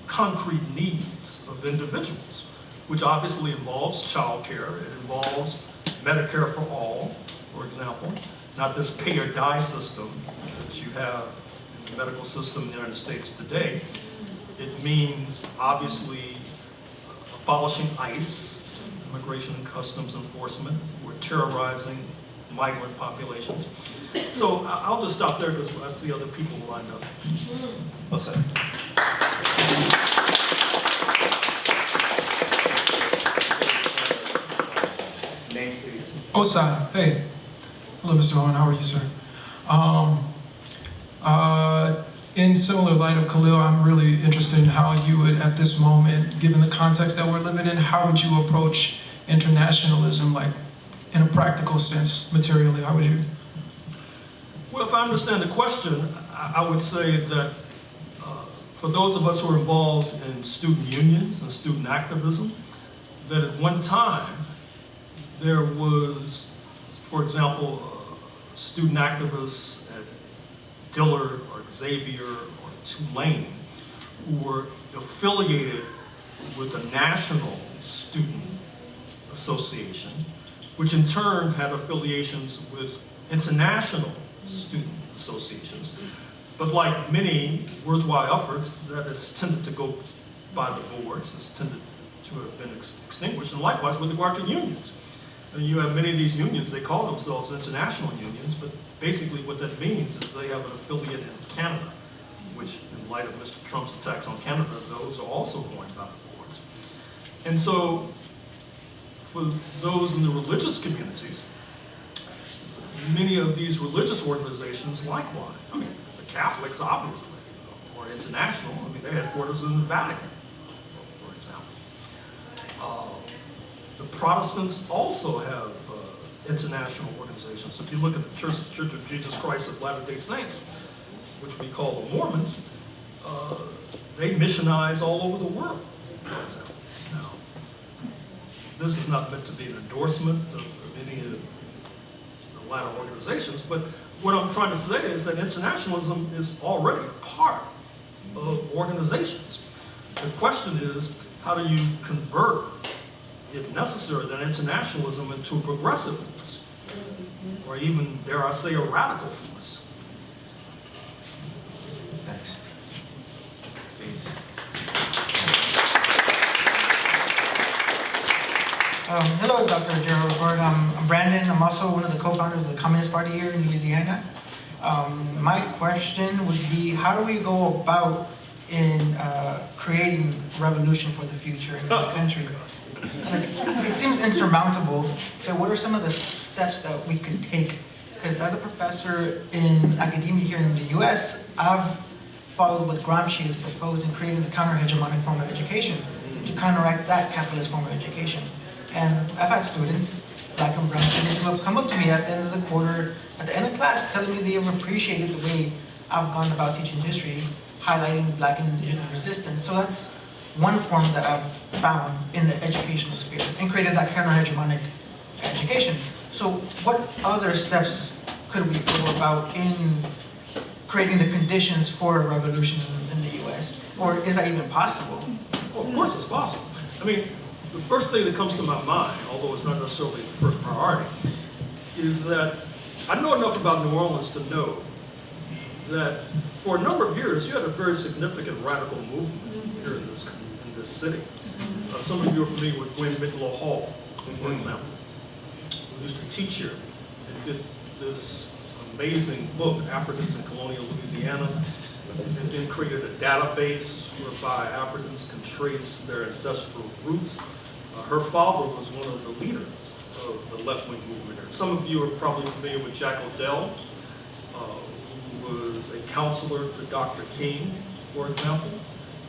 concrete needs of individuals, which obviously involves child care, it involves Medicare for all, for example, not this pay or die system that you have in the medical system in the United States today. It means obviously abolishing ICE, Immigration and Customs Enforcement. We're terrorizing migrant populations. So I'll just stop there because I see other people lined up. Well said. Name, please. Osai, hey. Hello, Mr. Horne, how are you, sir? In similar light of Khalil, I'm really interested in how you would, at this moment, given the context that we're living in, how would you approach internationalism, like in a practical sense, materially? How would you? Well, if I understand the question, I would say that for those of us who are involved in student unions and student activism, that at one time there was, for example, student activists at Dillard or Xavier or Tulane who were affiliated with the National Student Association, which in turn had affiliations with international student associations. But like many worthwhile efforts, that has tended to go by the boards, has tended to have been extinguished, and likewise with regard to unions. And you have many of these unions, they call themselves international unions, but basically what that means is they have an affiliate in Canada, which in light of Mr. Trump's attacks on Canada, those are also going by the boards. And so for those in the religious communities, many of these religious organizations likewise, I mean, the Catholics obviously, or international, I mean, their headquarters in the Vatican, for example. The Protestants also have international organizations. If you look at the Church of Jesus Christ of Latter-day Saints, which we call the Mormons, they missionize all over the world, for example. Now, this is not meant to be an endorsement of any of the latter organizations, but what I'm trying to say is that internationalism is already part of organizations. The question is, how do you convert, if necessary, that internationalism into a progressive force, or even, dare I say, a radical force? Thanks. Please. Hello, Dr. Gerald Horne. I'm Brandon. I'm also one of the co-founders of the Communist Party here in Louisiana. My question would be, how do we go about in creating revolution for the future in this country? Like, it seems insurmountable. So what are some of the steps that we could take? Because as a professor in academia here in the US, I've followed what Gramsci has proposed in creating the counter-hegemonic form of education to counteract that capitalist form of education. And I've had students, black and brown students, who have come up to me at the end of the quarter, at the end of class, telling me they have appreciated the way I've gone about teaching history, highlighting black and indigenous resistance. So that's one form that I've found in the educational sphere and created that counter-hegemonic education. So what other steps could we go about in creating the conditions for a revolution in the US? Or is that even possible? Well, of course it's possible. I mean, the first thing that comes to my mind, although it's not necessarily the first priority, is that I know enough about New Orleans to know that for a number of years, you had a very significant radical movement here in this city. Some of you are familiar with Gwen Bigelow Hall, for example, who used to teach here and did this amazing book, Africans in Colonial Louisiana, and then created a database whereby Africans can trace their ancestral roots. Her father was one of the leaders of the left-wing movement. Some of you are probably familiar with Jack O'Dell, who was a counselor to Dr. King, for example,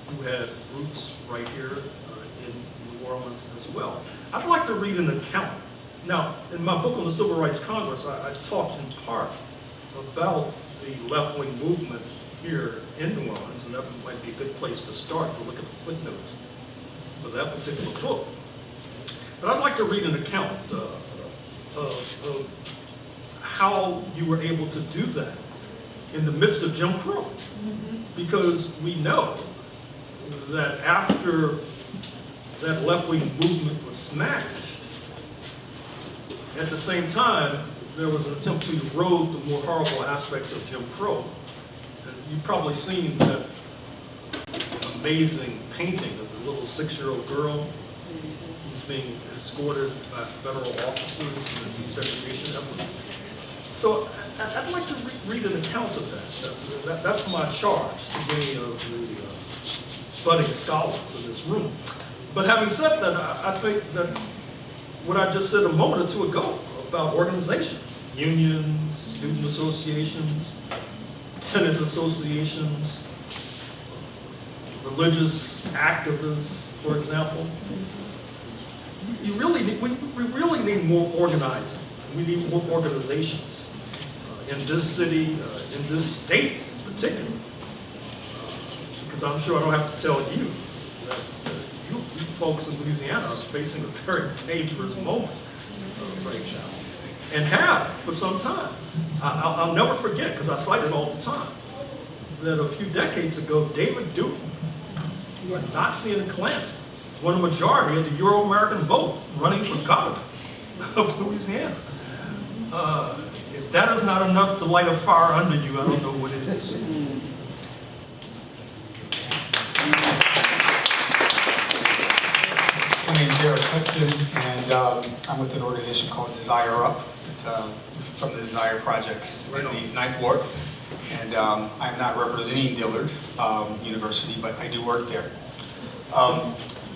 who had roots right here in New Orleans as well. I'd like to read an account. Now, in my book on the Civil Rights Congress, I talked in part about the left-wing movement here in New Orleans, and that might be a good place to start to look at the footnotes for that particular book. But I'd like to read an account of how you were able to do that in the midst of Jim Crow. Because we know that after that left-wing movement was smashed, at the same time, there was an attempt to erode the more horrible aspects of Jim Crow. And you've probably seen that amazing painting of the little 6-year-old girl who's being escorted by federal officers in the desegregation effort. So I'd like to read an account of that. That's my charge to many of the budding scholars in this room. But having said that, I think that what I just said a moment or two ago about organization, unions, student associations, tenant associations, religious activists, for example, we really need more organizing. We need more organizations in this city, in this state in particular, because I'm sure I don't have to tell you that you folks in Louisiana are facing a very dangerous moment right now, and have for some time. I'll never forget, because I cite it all the time, that a few decades ago, David Duke, a Nazi and a Klansman, won a majority of the Euro-American vote running for governor of Louisiana. If that is not enough to light a fire under you, I don't know what it is. My name is Eric Hudson, and I'm with an organization called Desire Up. It's from the Desire Projects in the 9th Ward. And I'm not representing Dillard University, but I do work there.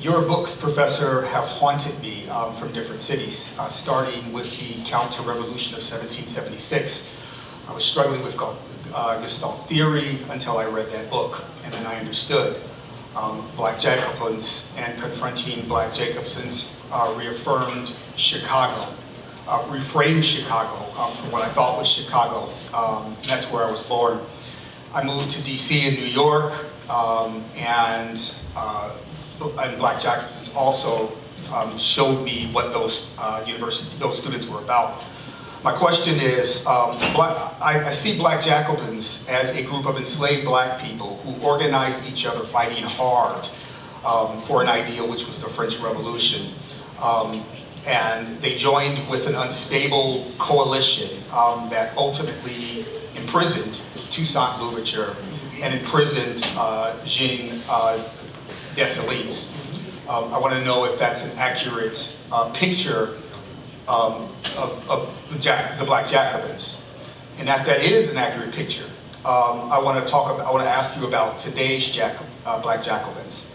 Your books, Professor, have haunted me from different cities, starting with the Counter-Revolution of 1776. I was struggling with Gestalt theory until I read that book, and then I understood Black Jacobins, and confronting Black Jacobins reaffirmed Chicago, reframed Chicago from what I thought was Chicago. That's where I was born. I moved to DC in New York, and Black Jacobins also showed me what those students were about. My question is, I see Black Jacobins as a group of enslaved Black people who organized each other fighting hard for an ideal, which was the French Revolution. And they joined with an unstable coalition that ultimately imprisoned Toussaint Louverture and imprisoned Jean Dessalines. I want to know if that's an accurate picture of the Black Jacobins. And if that is an accurate picture, I want to ask you about today's Black Jacobins.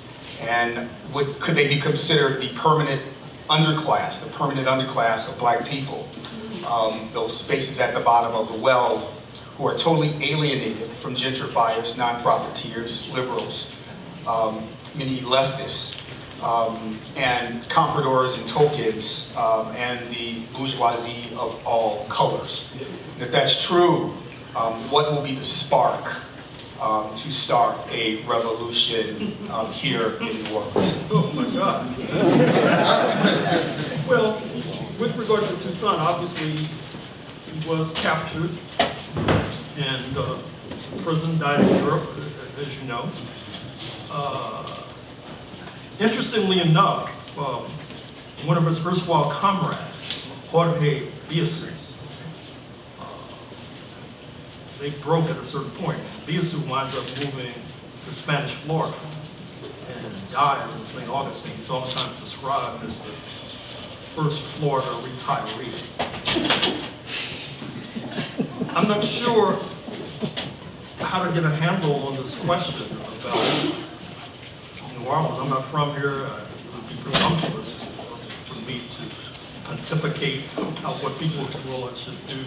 And could they be considered the permanent underclass of Black people? Those faces at the bottom of the well who are totally alienated from gentrifiers, non-profiteers, liberals, many leftists, and compradors and tokens, and the bourgeoisie of all colors. If that's true, what will be the spark to start a revolution here in New Orleans? Oh my God. Well, with regard to Toussaint, obviously he was captured and prison, died in Europe, as you know. Interestingly enough, one of his erstwhile comrades, Jorge Biasu, they broke at a certain point. Biasu winds up moving to Spanish Florida and dies in St. Augustine. He's oftentimes described as the first Florida retiree. I'm not sure how to get a handle on this question about New Orleans. I'm not from here. It would be presumptuous for me to pontificate about what people of New Orleans should do,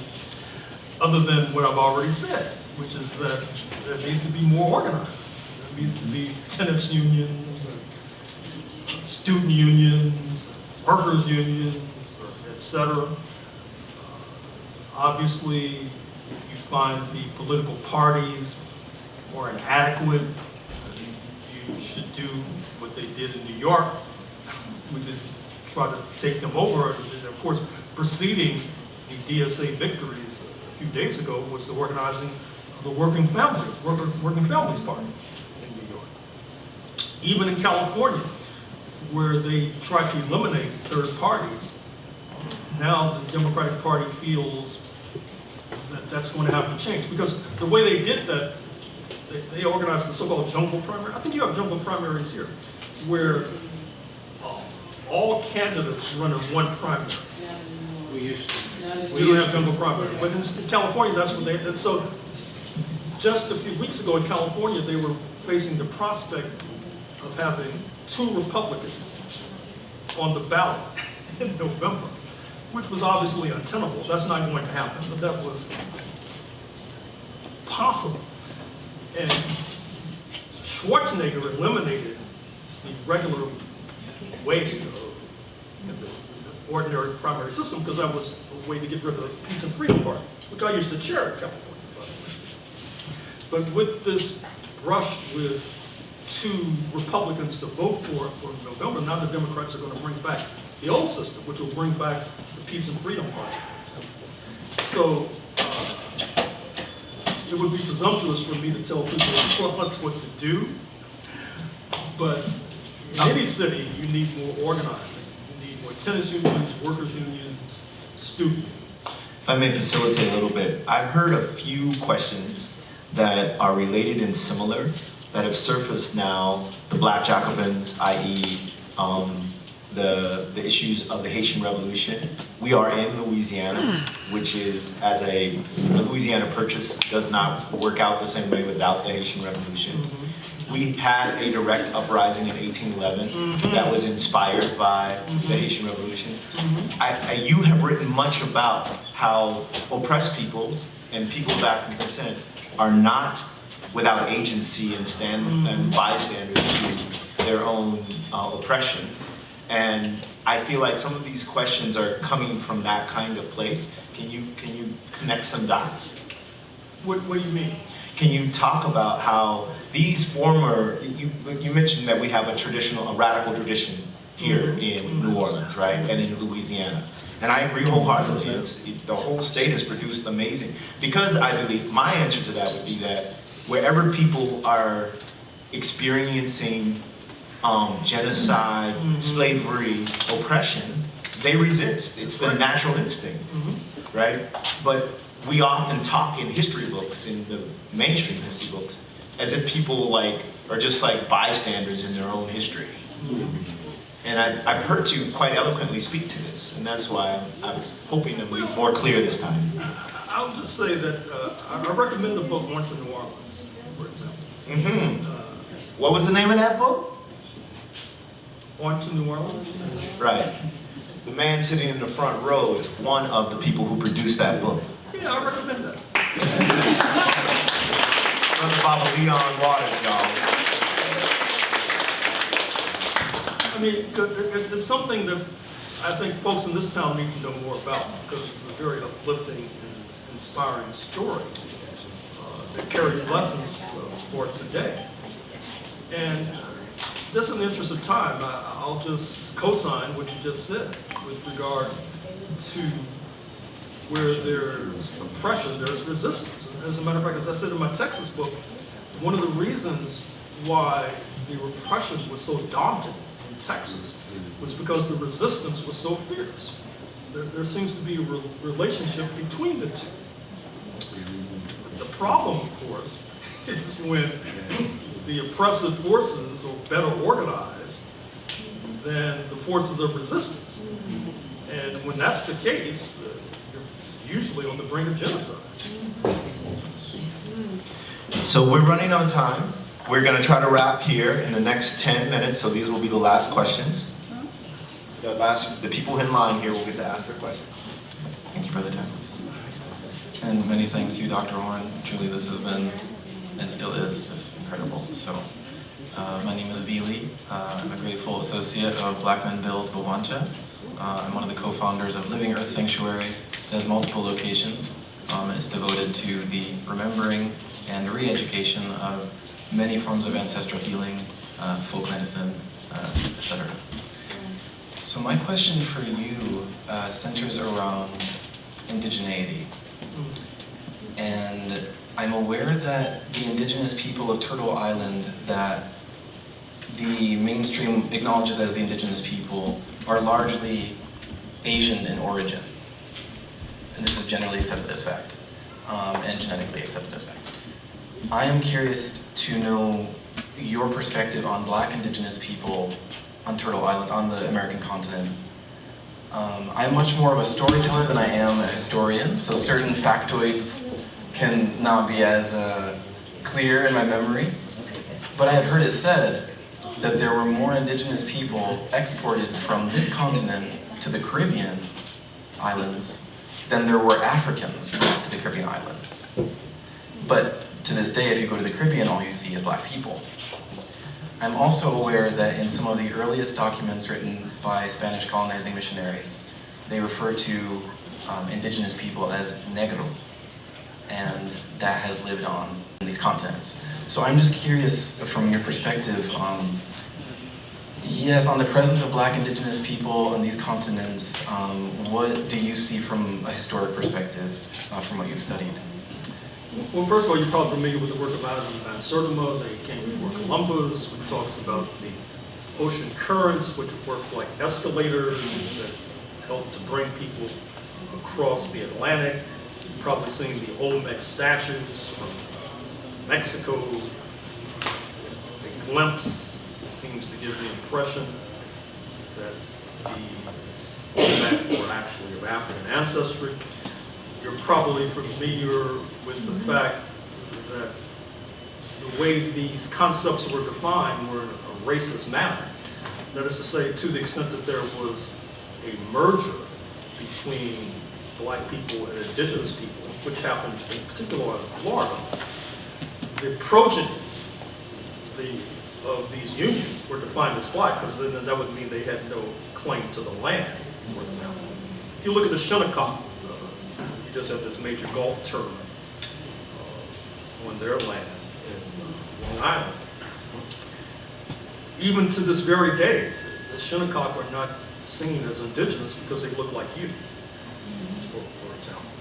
other than what I've already said, which is that there needs to be more organized. There needs to be tenants unions, student unions, workers unions, etc. Obviously, if you find the political parties are inadequate, you should do what they did in New York, which is try to take them over. And of course, preceding the DSA victories a few days ago was the organizing of the Working Families Party in New York. Even in California, where they tried to eliminate third parties, now the Democratic Party feels that that's going to have to change, because the way they did that, they organized the so-called jungle primary. I think you have jungle primaries here, where all candidates run in one primary. We don't have jungle primary, but in California, that's what they did. So just a few weeks ago in California, they were facing the prospect of having 2 Republicans on the ballot in November, which was obviously untenable. That's not going to happen, but that was possible. And Schwarzenegger eliminated the regular way of the ordinary primary system, because that was a way to get rid of the Peace and Freedom Party, which I used to chair in California, by the way. But with this brush with 2 Republicans to vote for November, now the Democrats are going to bring back the old system, which will bring back the Peace and Freedom Party. So it would be presumptuous for me to tell people in 12 months what to do, but in any city, you need more organizing. You need more tenants unions, workers unions, student unions. If I may facilitate a little bit, I've heard a few questions that are related and similar that have surfaced now, the Black Jacobins, i.e. The issues of the Haitian Revolution. We are in Louisiana, which is, the Louisiana Purchase does not work out the same way without the Haitian Revolution. We had a direct uprising in 1811 that was inspired by the Haitian Revolution. You have written much about how oppressed peoples and people of African descent are not without agency and bystanders to their own oppression. And I feel like some of these questions are coming from that kind of place. Can you connect some dots? What do you mean? Can you talk about how these former, you mentioned that we have a radical tradition here in New Orleans, right? And in Louisiana. And I agree wholeheartedly. The whole state has produced amazing. Because I believe, my answer to that would be that wherever people are experiencing genocide, slavery, oppression, they resist. It's the natural instinct, right? But we often talk in history books, in the mainstream history books, as if people are just like bystanders in their own history. And I've heard you quite eloquently speak to this, and that's why I was hoping to be more clear this time. I'll just say that I recommend the book Orange to New Orleans, for example. What was the name of that book? Orange to New Orleans? Right. The man sitting in the front row is one of the people who produced that book. Yeah, I recommend that. Brother Baba Leon Waters, y'all. I mean, it's something that I think folks in this town need to know more about, because it's a very uplifting and inspiring story that carries lessons for today. And just in the interest of time, I'll just co-sign what you just said with regard to where there's oppression, there's resistance. And as a matter of fact, as I said in my Texas book, one of the reasons why the repression was so daunting in Texas was because the resistance was so fierce. There seems to be a relationship between the two. The problem, of course, is when the oppressive forces are better organized than the forces of resistance. And when that's the case, you're usually on the brink of genocide. So we're running on time. We're going to try to wrap here in the next 10 minutes, so these will be the last questions. The people in line here will get to ask their question. Thank you, Brother Douglas. And many thanks to you, Dr. Horne. Truly, this has been, and still is, just incredible. So, my name is Vili. I'm a grateful associate of Black Men Build Bwancha. I'm one of the co-founders of Living Earth Sanctuary. It has multiple locations. It's devoted to the remembering and re-education of many forms of ancestral healing, folk medicine, etc. So my question for you centers around indigeneity. And I'm aware that the indigenous people of Turtle Island that the mainstream acknowledges as the indigenous people are largely Asian in origin. And this is generally accepted as fact, and genetically accepted as fact. I am curious to know your perspective on Black indigenous people on Turtle Island, on the American continent. I'm much more of a storyteller than I am a historian, so certain factoids can not be as clear in my memory. But I have heard it said that there were more indigenous people exported from this continent to the Caribbean islands than there were Africans back to the Caribbean islands. But to this day, if you go to the Caribbean, all you see is Black people. I'm also aware that in some of the earliest documents written by Spanish colonizing missionaries, they refer to indigenous people as negro, and that has lived on in these continents. So I'm just curious from your perspective, yes, on the presence of Black indigenous people on these continents, what do you see from a historic perspective from what you've studied? Well, first of all, you're probably familiar with the work of Adam and Van Sertima. They came before Columbus, which talks about the ocean currents, which work like escalators that help to bring people across the Atlantic. You've probably seen the Olmec statues from Mexico. A glimpse seems to give the impression that the Olmec were actually of African ancestry. You're probably familiar with the fact that the way these concepts were defined were in a racist manner. That is to say, to the extent that there was a merger between Black people and indigenous people, which happened in particular in Florida, the progeny of these unions were defined as Black, because then that would mean they had no claim to the land. If you look at the Shinnecock, you just have this major Gulf tournament on their land in Long Island. Even to this very day, the Shinnecock are not seen as indigenous because they look like you, for example.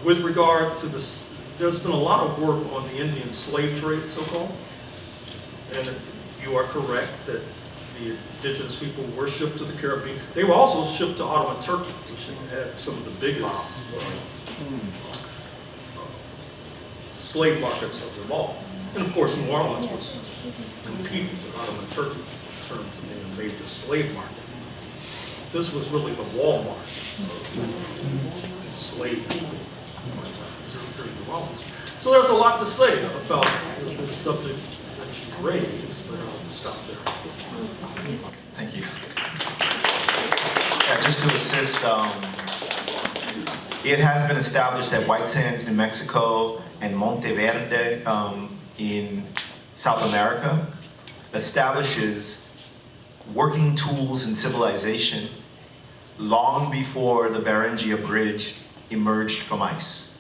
With regard to this, there's been a lot of work on the Indian slave trade, so-called, and you are correct that the indigenous people were shipped to the Caribbean. They were also shipped to Ottoman Turkey, which had some of the biggest slave markets of them all. And of course, New Orleans was competing with Ottoman Turkey in terms of being a major slave market. This was really the Walmart of enslaved people during New Orleans. So there's a lot to say about this subject that you raised, but I'll stop there. Thank you. Yeah, just to assist, it has been established that White Sands, New Mexico, and Monteverde in South America establishes working tools in civilization long before the Beringia Bridge emerged from ice.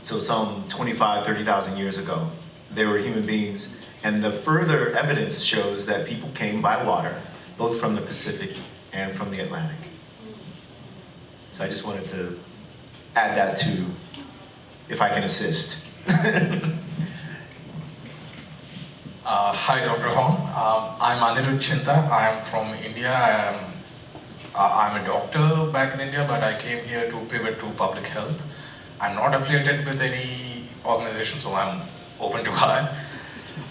So some 25, 30,000 years ago, there were human beings, and the further evidence shows that people came by water, both from the Pacific and from the Atlantic. So I just wanted to add that too, if I can assist. Hi, Dr. Horne. I'm Anirudh Chinta. I'm from India. I'm a doctor back in India, but I came here to pivot to public health. I'm not affiliated with any organization, so I'm open to hire.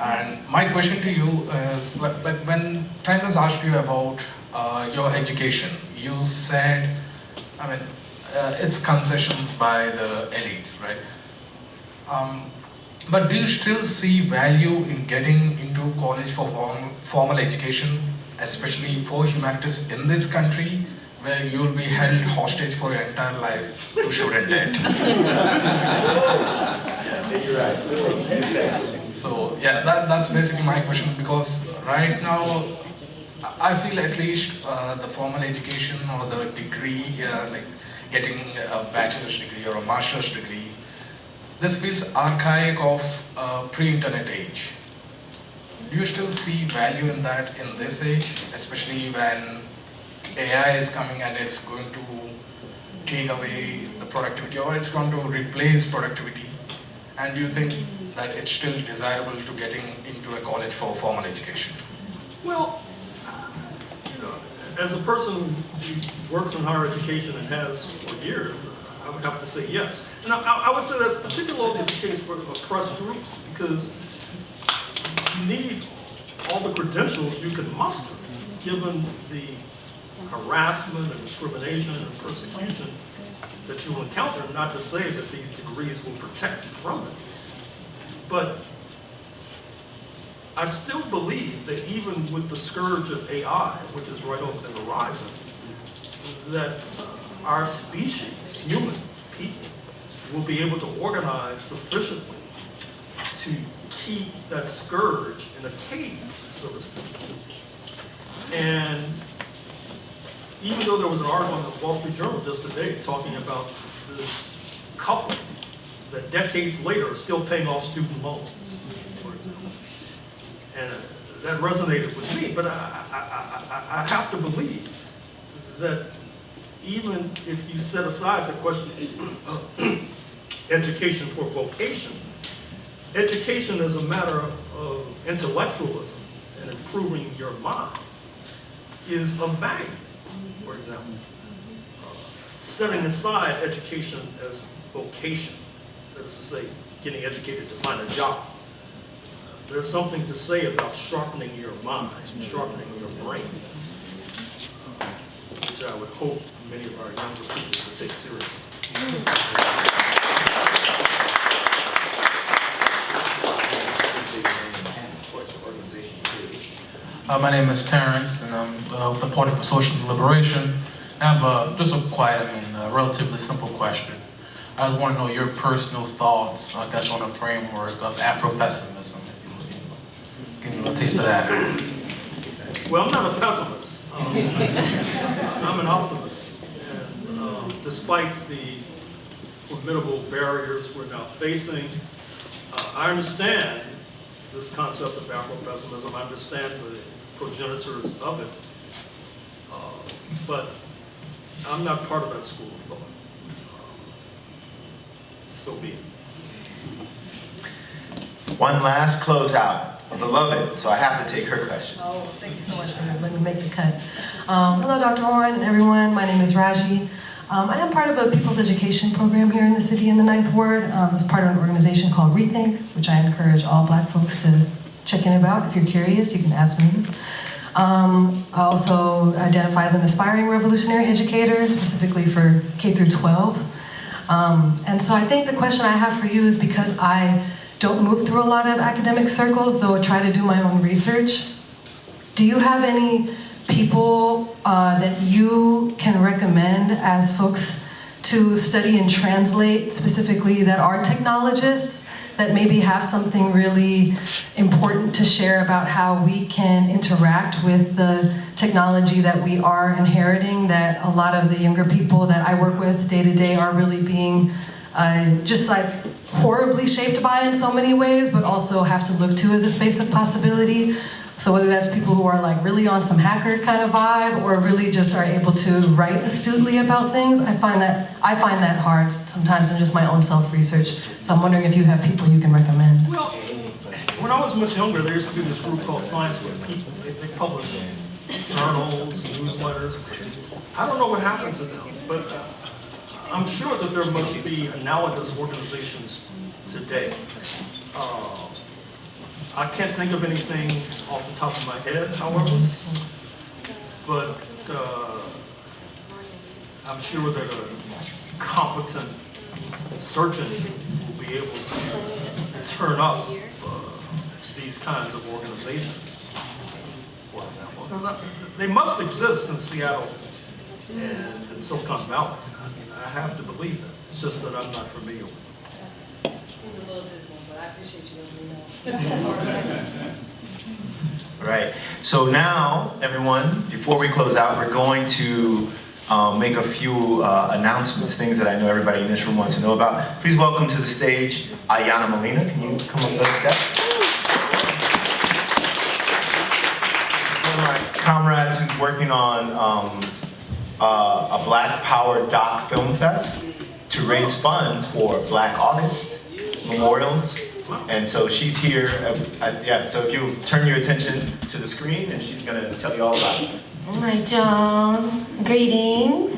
And my question to you is, like when time has asked you about your education, you said, it's concessions by the elites, right? But do you still see value in getting into college for formal education, especially for humanities in this country, where you will be held hostage for your entire life to student debt? So yeah, that's basically my question, because right now, I feel at least the formal education or the degree, like getting a bachelor's degree or a master's degree, this feels archaic of pre-internet age. Do you still see value in that in this age, especially when AI is coming and it's going to take away the productivity, or it's going to replace productivity? And do you think that it's still desirable to getting into a college for formal education? Well, as a person who works in higher education and has for years, I would have to say yes. And I would say that's particularly the case for oppressed groups, because you need all the credentials you can muster, given the harassment and discrimination and persecution that you will encounter, not to say that these degrees will protect you from it. But I still believe that even with the scourge of AI, which is right over the horizon, that our species, human people, will be able to organize sufficiently to keep that scourge in a cage, so to speak. And even though there was an article in the Wall Street Journal just today talking about this couple that decades later are still paying off student loans, for example. And that resonated with me, but I have to believe that even if you set aside the question of education for vocation, education as a matter of intellectualism and improving your mind is of value. For example, setting aside education as vocation, that is to say, getting educated to find a job. There's something to say about sharpening your mind, sharpening your brain, which I would hope many of our younger people would take seriously. My name is Terrence, and I'm of the Party for Social Liberation. I have just a relatively simple question. I just want to know your personal thoughts, I guess, on a framework of Afro-pessimism. Give me a taste of that. Well, I'm not a pessimist. I'm an optimist. And despite the formidable barriers we're now facing, I understand this concept of Afro-pessimism. I understand the progenitors of it. But I'm not part of that school of thought. So be it. One last closeout. Beloved, so I have to take her question. Oh, thank you so much for letting me make the cut. Hello, Dr. Horne and everyone. My name is Raji. I am part of a people's education program here in the city in the 9th Ward as part of an organization called Rethink, which I encourage all Black folks to check in about. If you're curious, you can ask me. I also identify as an aspiring revolutionary educator, specifically for K through 12. And so I think the question I have for you is, because I don't move through a lot of academic circles, though I try to do my own research, do you have any people that you can recommend as folks to study and translate, specifically that are technologists, that maybe have something really important to share about how we can interact with the technology that we are inheriting, that a lot of the younger people that I work with day to day are really being just like horribly shaped by in so many ways, but also have to look to as a space of possibility. So whether that's people who are like really on some hacker kind of vibe, or really just are able to write astutely about things, I find that hard sometimes in just my own self-research. So I'm wondering if you have people you can recommend. Well, when I was much younger, there used to be this group called Science with People. They published journals, newsletters. I don't know what happened to them, but I'm sure that there must be analogous organizations today. I can't think of anything off the top of my head, however, but I'm sure that a competent surgeon will be able to turn up these kinds of organizations, for example. Because they must exist in Seattle and in Silicon Valley. I have to believe that. It's just that I'm not familiar with it. Seems a little dismal, but I appreciate you letting me know. All right, so now, everyone, before we close out, we're going to make a few announcements, things that I know everybody in this room wants to know about. Please welcome to the stage Ayana Molina. Can you come up the step? One of my comrades who's working on a Black Power Doc Film Fest to raise funds for Black August memorials. And so she's here, yeah, so if you turn your attention to the screen, and she's gonna tell you all about it. All right, y'all, greetings.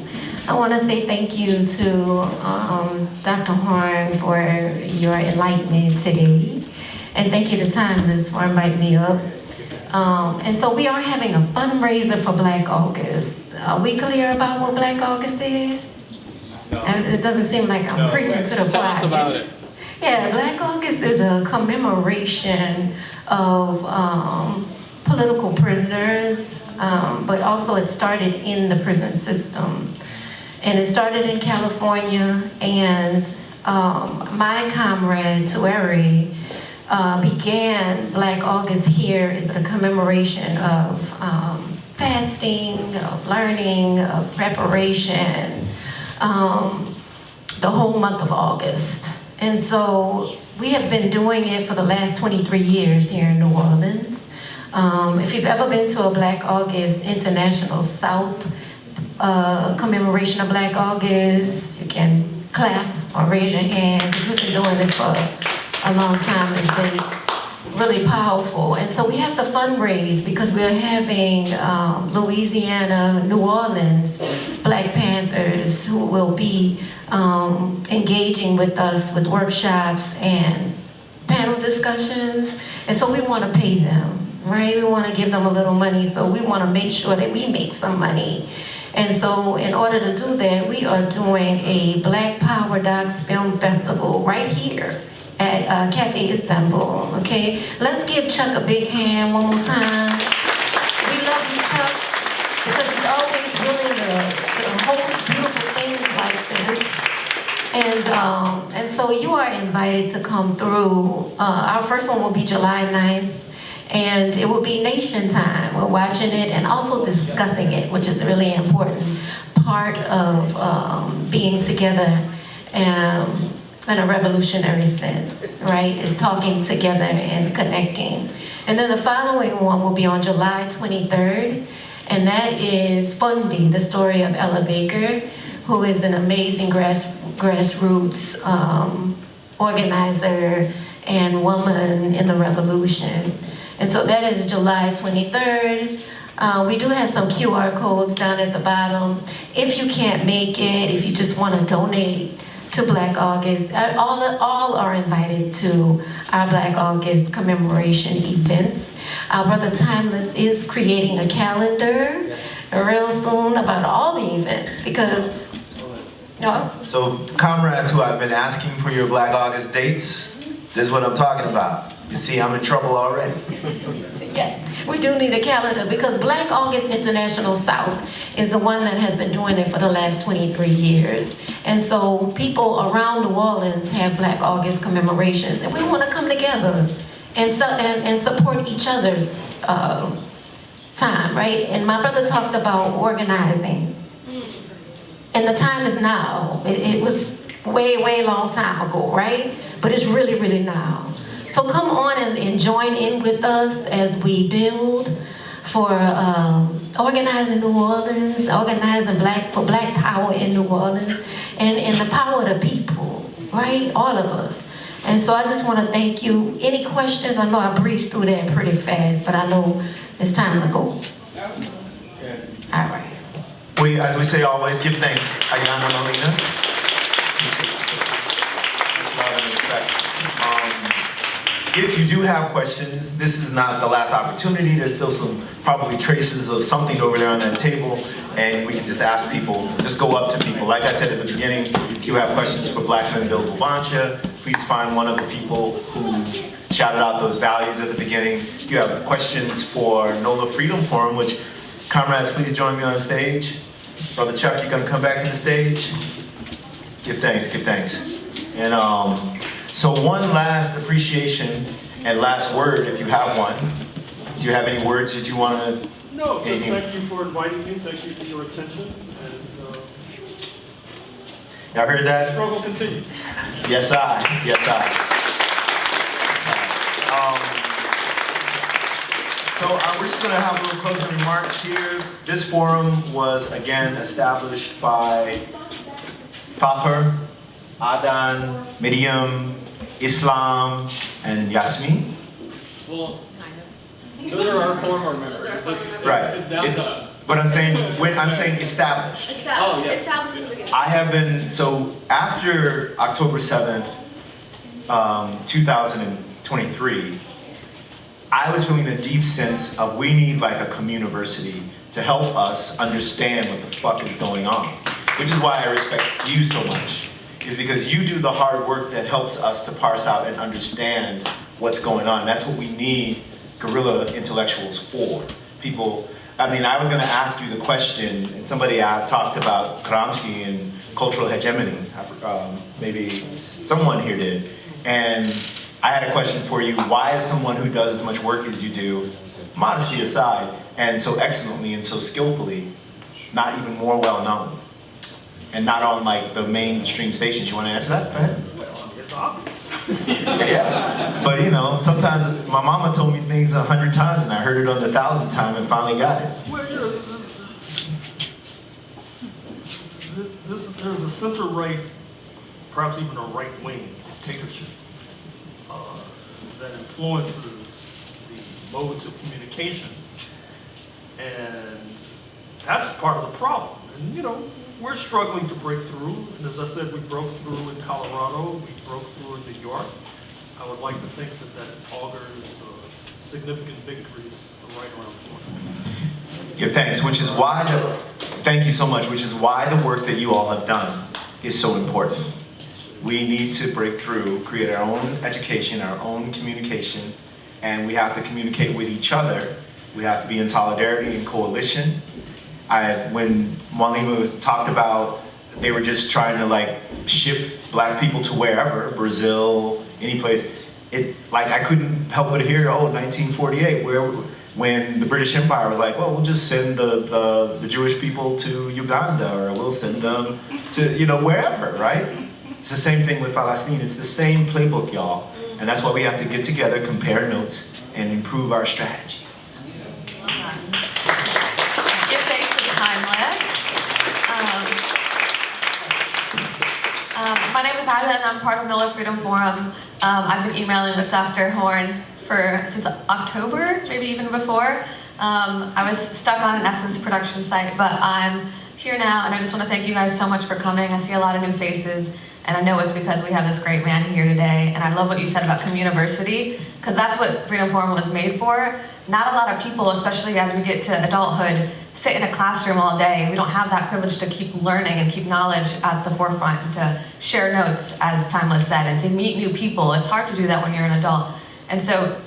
I wanna say thank you to Dr. Horne for your enlightenment today. And thank you to Timeless for inviting me up. And so we are having a fundraiser for Black August. Are we clear about what Black August is? No. It doesn't seem like I'm preaching to the choir. Tell us about it. Yeah, Black August is a commemoration of political prisoners, but also it started in the prison system. And it started in California, and my comrade, Tueri, began Black August here as a commemoration of fasting, of learning, of preparation, the whole month of August. And so we have been doing it for the last 23 years here in New Orleans. If you've ever been to a Black August International South commemoration of Black August, you can clap or raise your hand. We've been doing this for a long time. It's been really powerful. And so we have to fundraise because we're having Louisiana, New Orleans Black Panthers who will be engaging with us with workshops and panel discussions. And so we want to pay them, right? We want to give them a little money, so we want to make sure that we make some money. And so in order to do that, we are doing a Black Power Docs Film Festival right here at Cafe Istanbul, okay? Let's give Chuck a big hand one more time. We love you, Chuck, because he's always willing to host beautiful things like this. And so you are invited to come through. Our first one will be July 9th, and it will be nation time. We're watching it and also discussing it, which is a really important part of being together in a revolutionary sense, right? Is talking together and connecting. And then the following one will be on July 23rd, and that is Fundi, the story of Ella Baker, who is an amazing grassroots organizer and woman in the revolution. And so that is July 23rd. We do have some QR codes down at the bottom. If you can't make it, if you just want to donate to Black August, all are invited to our Black August commemoration events. Our Brother Timeless is creating a calendar real soon about all the events because, no? So comrades who I've been asking for your Black August dates, this is what I'm talking about. You see, I'm in trouble already. Yes, we do need a calendar because Black August International South is the one that has been doing it for the last 23 years. And so people around New Orleans have Black August commemorations and we want to come together and support each other's time, right? And my brother talked about organizing. And the time is now. It was way long time ago, right? But it's really now. So come on and join in with us as we build for organizing New Orleans, organizing for Black power in New Orleans, and the power of the people, right? All of us. And so I just want to thank you. Any questions? I know I breezed through that pretty fast, but I know it's time to go. All right. As we say always, give thanks. Ayana Molina. Much love and respect. If you do have questions, this is not the last opportunity. There's still some probably traces of something over there on that table, and we can just ask people, just go up to people. Like I said at the beginning, if you have questions for Black Men Build Lubantia, please find one of the people who shouted out those values at the beginning. If you have questions for NOLA Freedom Forum, which, comrades, please join me on the stage. Brother Chuck, you're gonna come back to the stage? Give thanks, give thanks. And so one last appreciation and last word, if you have one. Do you have any words that you want to? No, just thank you for inviting me. Thank you for your attention. And y'all heard that? The struggle continues. Yes, I. So we're just going to have a little closing remarks here. This forum was again established by Fafr, Adan, Miriam, Islam, and Yasmin. Well, those are our former members. It's down to us. But I'm saying established. Oh, yes. I have been, so after October 7th, 2023, I was feeling a deep sense of we need like a communiversity to help us understand what the fuck is going on. Which is why I respect you so much. Is because you do the hard work that helps us to parse out and understand what's going on. That's what we need guerrilla intellectuals for. People, I mean, I was gonna ask you the question, and somebody talked about Gramsci and cultural hegemony. Maybe someone here did. And I had a question for you. Why is someone who does as much work as you do, modesty aside, and so excellently and so skillfully, not even more well known? And not on like the mainstream stations. You want to answer that? Go ahead. Well, it's obvious. Yeah, but you know, sometimes my mama told me things 100 times and I heard it on the 1,000th time and finally got it. Well, you know, there's a center-right, perhaps even a right-wing dictatorship that influences the modes of communication, and that's part of the problem. And you know, we're struggling to break through, and as I said, we broke through in Colorado, we broke through in New York. I would like to think that augurs significant victories right around the corner. Give thanks, which is why thank you so much, which is why the work that you all have done is so important. We need to break through, create our own education, our own communication, and we have to communicate with each other. We have to be in solidarity and coalition. When Mwalimu talked about they were just trying to like ship Black people to wherever, Brazil, any place, I couldn't help but hear, 1948, when the British Empire was like, well, we'll just send the Jewish people to Uganda, or we'll send them to, wherever, right? It's the same thing with Palestine. It's the same playbook, y'all. And that's why we have to get together, compare notes, and improve our strategies. Give thanks to Timeless. My name is Ida, and I'm part of NOLA Freedom Forum. I've been emailing with Dr. Horne since October, maybe even before. I was stuck on an Essence production site, but I'm here now, and I just want to thank you guys so much for coming. I see a lot of new faces. And I know it's because we have this great man here today. And I love what you said about communiversity, because that's what Freedom Forum was made for. Not a lot of people, especially as we get to adulthood, sit in a classroom all day. We don't have that privilege to keep learning and keep knowledge at the forefront, and to share notes, as Timeless said, and to meet new people. It's hard to do that when you're an adult. And so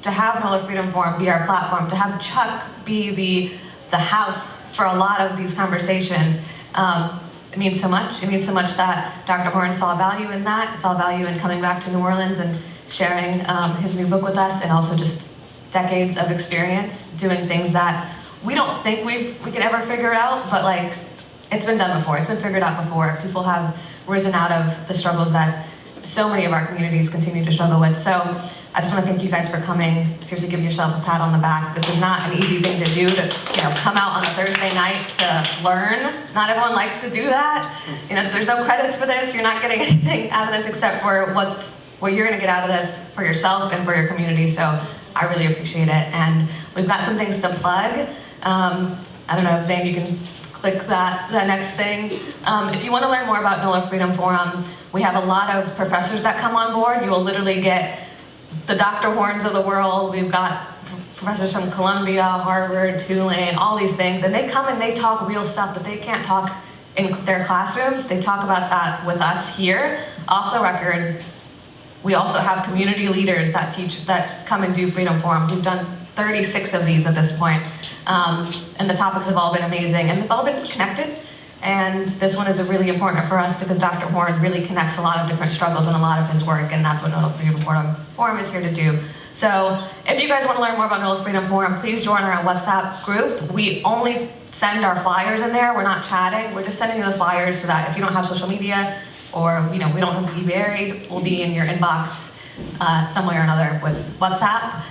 to have NOLA Freedom Forum be our platform, to have Chuck be the house for a lot of these conversations, it means so much. It means so much that Dr. Horne saw value in that, saw value in coming back to New Orleans and sharing his new book with us, and also just decades of experience doing things that we don't think we could ever figure out, but like, it's been done before. It's been figured out before. People have risen out of the struggles that so many of our communities continue to struggle with. So I just want to thank you guys for coming. Seriously, give yourself a pat on the back. This is not an easy thing to do, to come out on a Thursday night to learn. Not everyone likes to do that. There's no credits for this. You're not getting anything out of this except for what you're going to get out of this for yourself and for your community. So I really appreciate it. And we've got some things to plug. I don't know, Zane, you can click that next thing. If you want to learn more about NOLA Freedom Forum, we have a lot of professors that come on board. You will literally get the Dr. Hornes of the world. We've got professors from Columbia, Harvard, Tulane, all these things, and they come and they talk real stuff that they can't talk in their classrooms. They talk about that with us here, off the record. We also have community leaders that come and do Freedom Forums. We've done 36 of these at this point. And the topics have all been amazing, and they've all been connected. And this one is really important for us because Dr. Horne really connects a lot of different struggles in a lot of his work, and that's what NOLA Freedom Forum is here to do. So if you guys want to learn more about NOLA Freedom Forum, please join our WhatsApp group. We only send our flyers in there. We're not chatting. We're just sending you the flyers so that if you don't have social media, or we don't have to be buried, we'll be in your inbox some way or another with WhatsApp.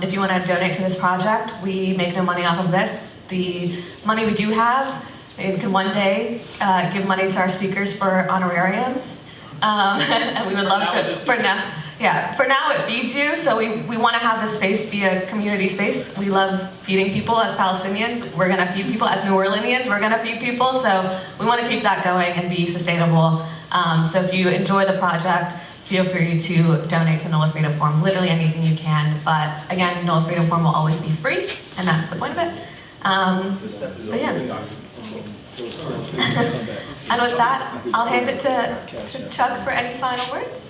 If you want to donate to this project, we make no money off of this. The money we do have, we can one day give money to our speakers for honorariums. And we would love to, for now it feeds you, so we want to have this space be a community space. We love feeding people as Palestinians. We're going to feed people as New Orleanians. We're going to feed people, so we want to keep that going and be sustainable. So if you enjoy the project, feel free to donate to NOLA Freedom Forum, literally anything you can. But again, NOLA Freedom Forum will always be free, and that's the point of it. But yeah. And with that, I'll hand it to Chuck for any final words.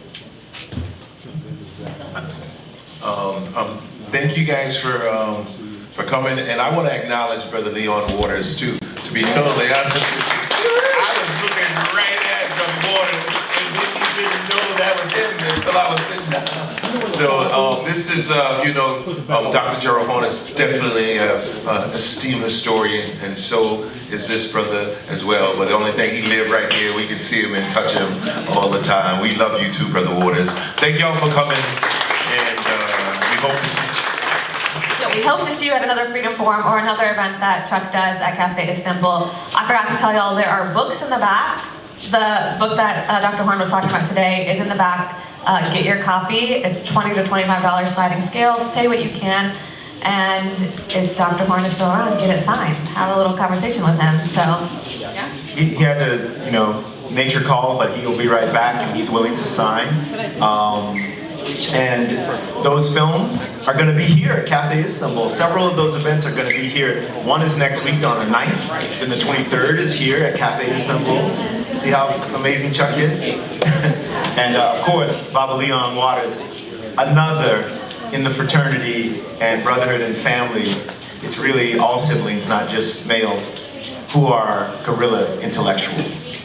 Thank you guys for coming, and I want to acknowledge Brother Leon Waters too. To be totally honest with you, I was looking right at Brother Waters and didn't even know that was him until I was sitting down. So this is, Dr. Gerald Horne is definitely an esteemed historian, and so is this brother as well. But the only thing, he lived right here. We can see him and touch him all the time. We love you too, Brother Waters. Thank y'all for coming, and we hope to see you. Yeah, we hope to see you at another Freedom Forum or another event that Chuck does at Cafe Istanbul. I forgot to tell y'all, there are books in the back. The book that Dr. Horne was talking about today is in the back. Get your copy. It's $20 to $25 sliding scale. Pay what you can. And if Dr. Horne is still around, get it signed. Have a little conversation with him. So, yeah. He had to, nature call, but he'll be right back, and he's willing to sign. And those films are going to be here at Cafe Istanbul. Several of those events are going to be here. One is next week on the 9th, then the 23rd is here at Cafe Istanbul. See how amazing Chuck is? And of course, Baba Leon Waters, another in the fraternity and brotherhood and family. It's really all siblings, not just males, who are guerrilla intellectuals.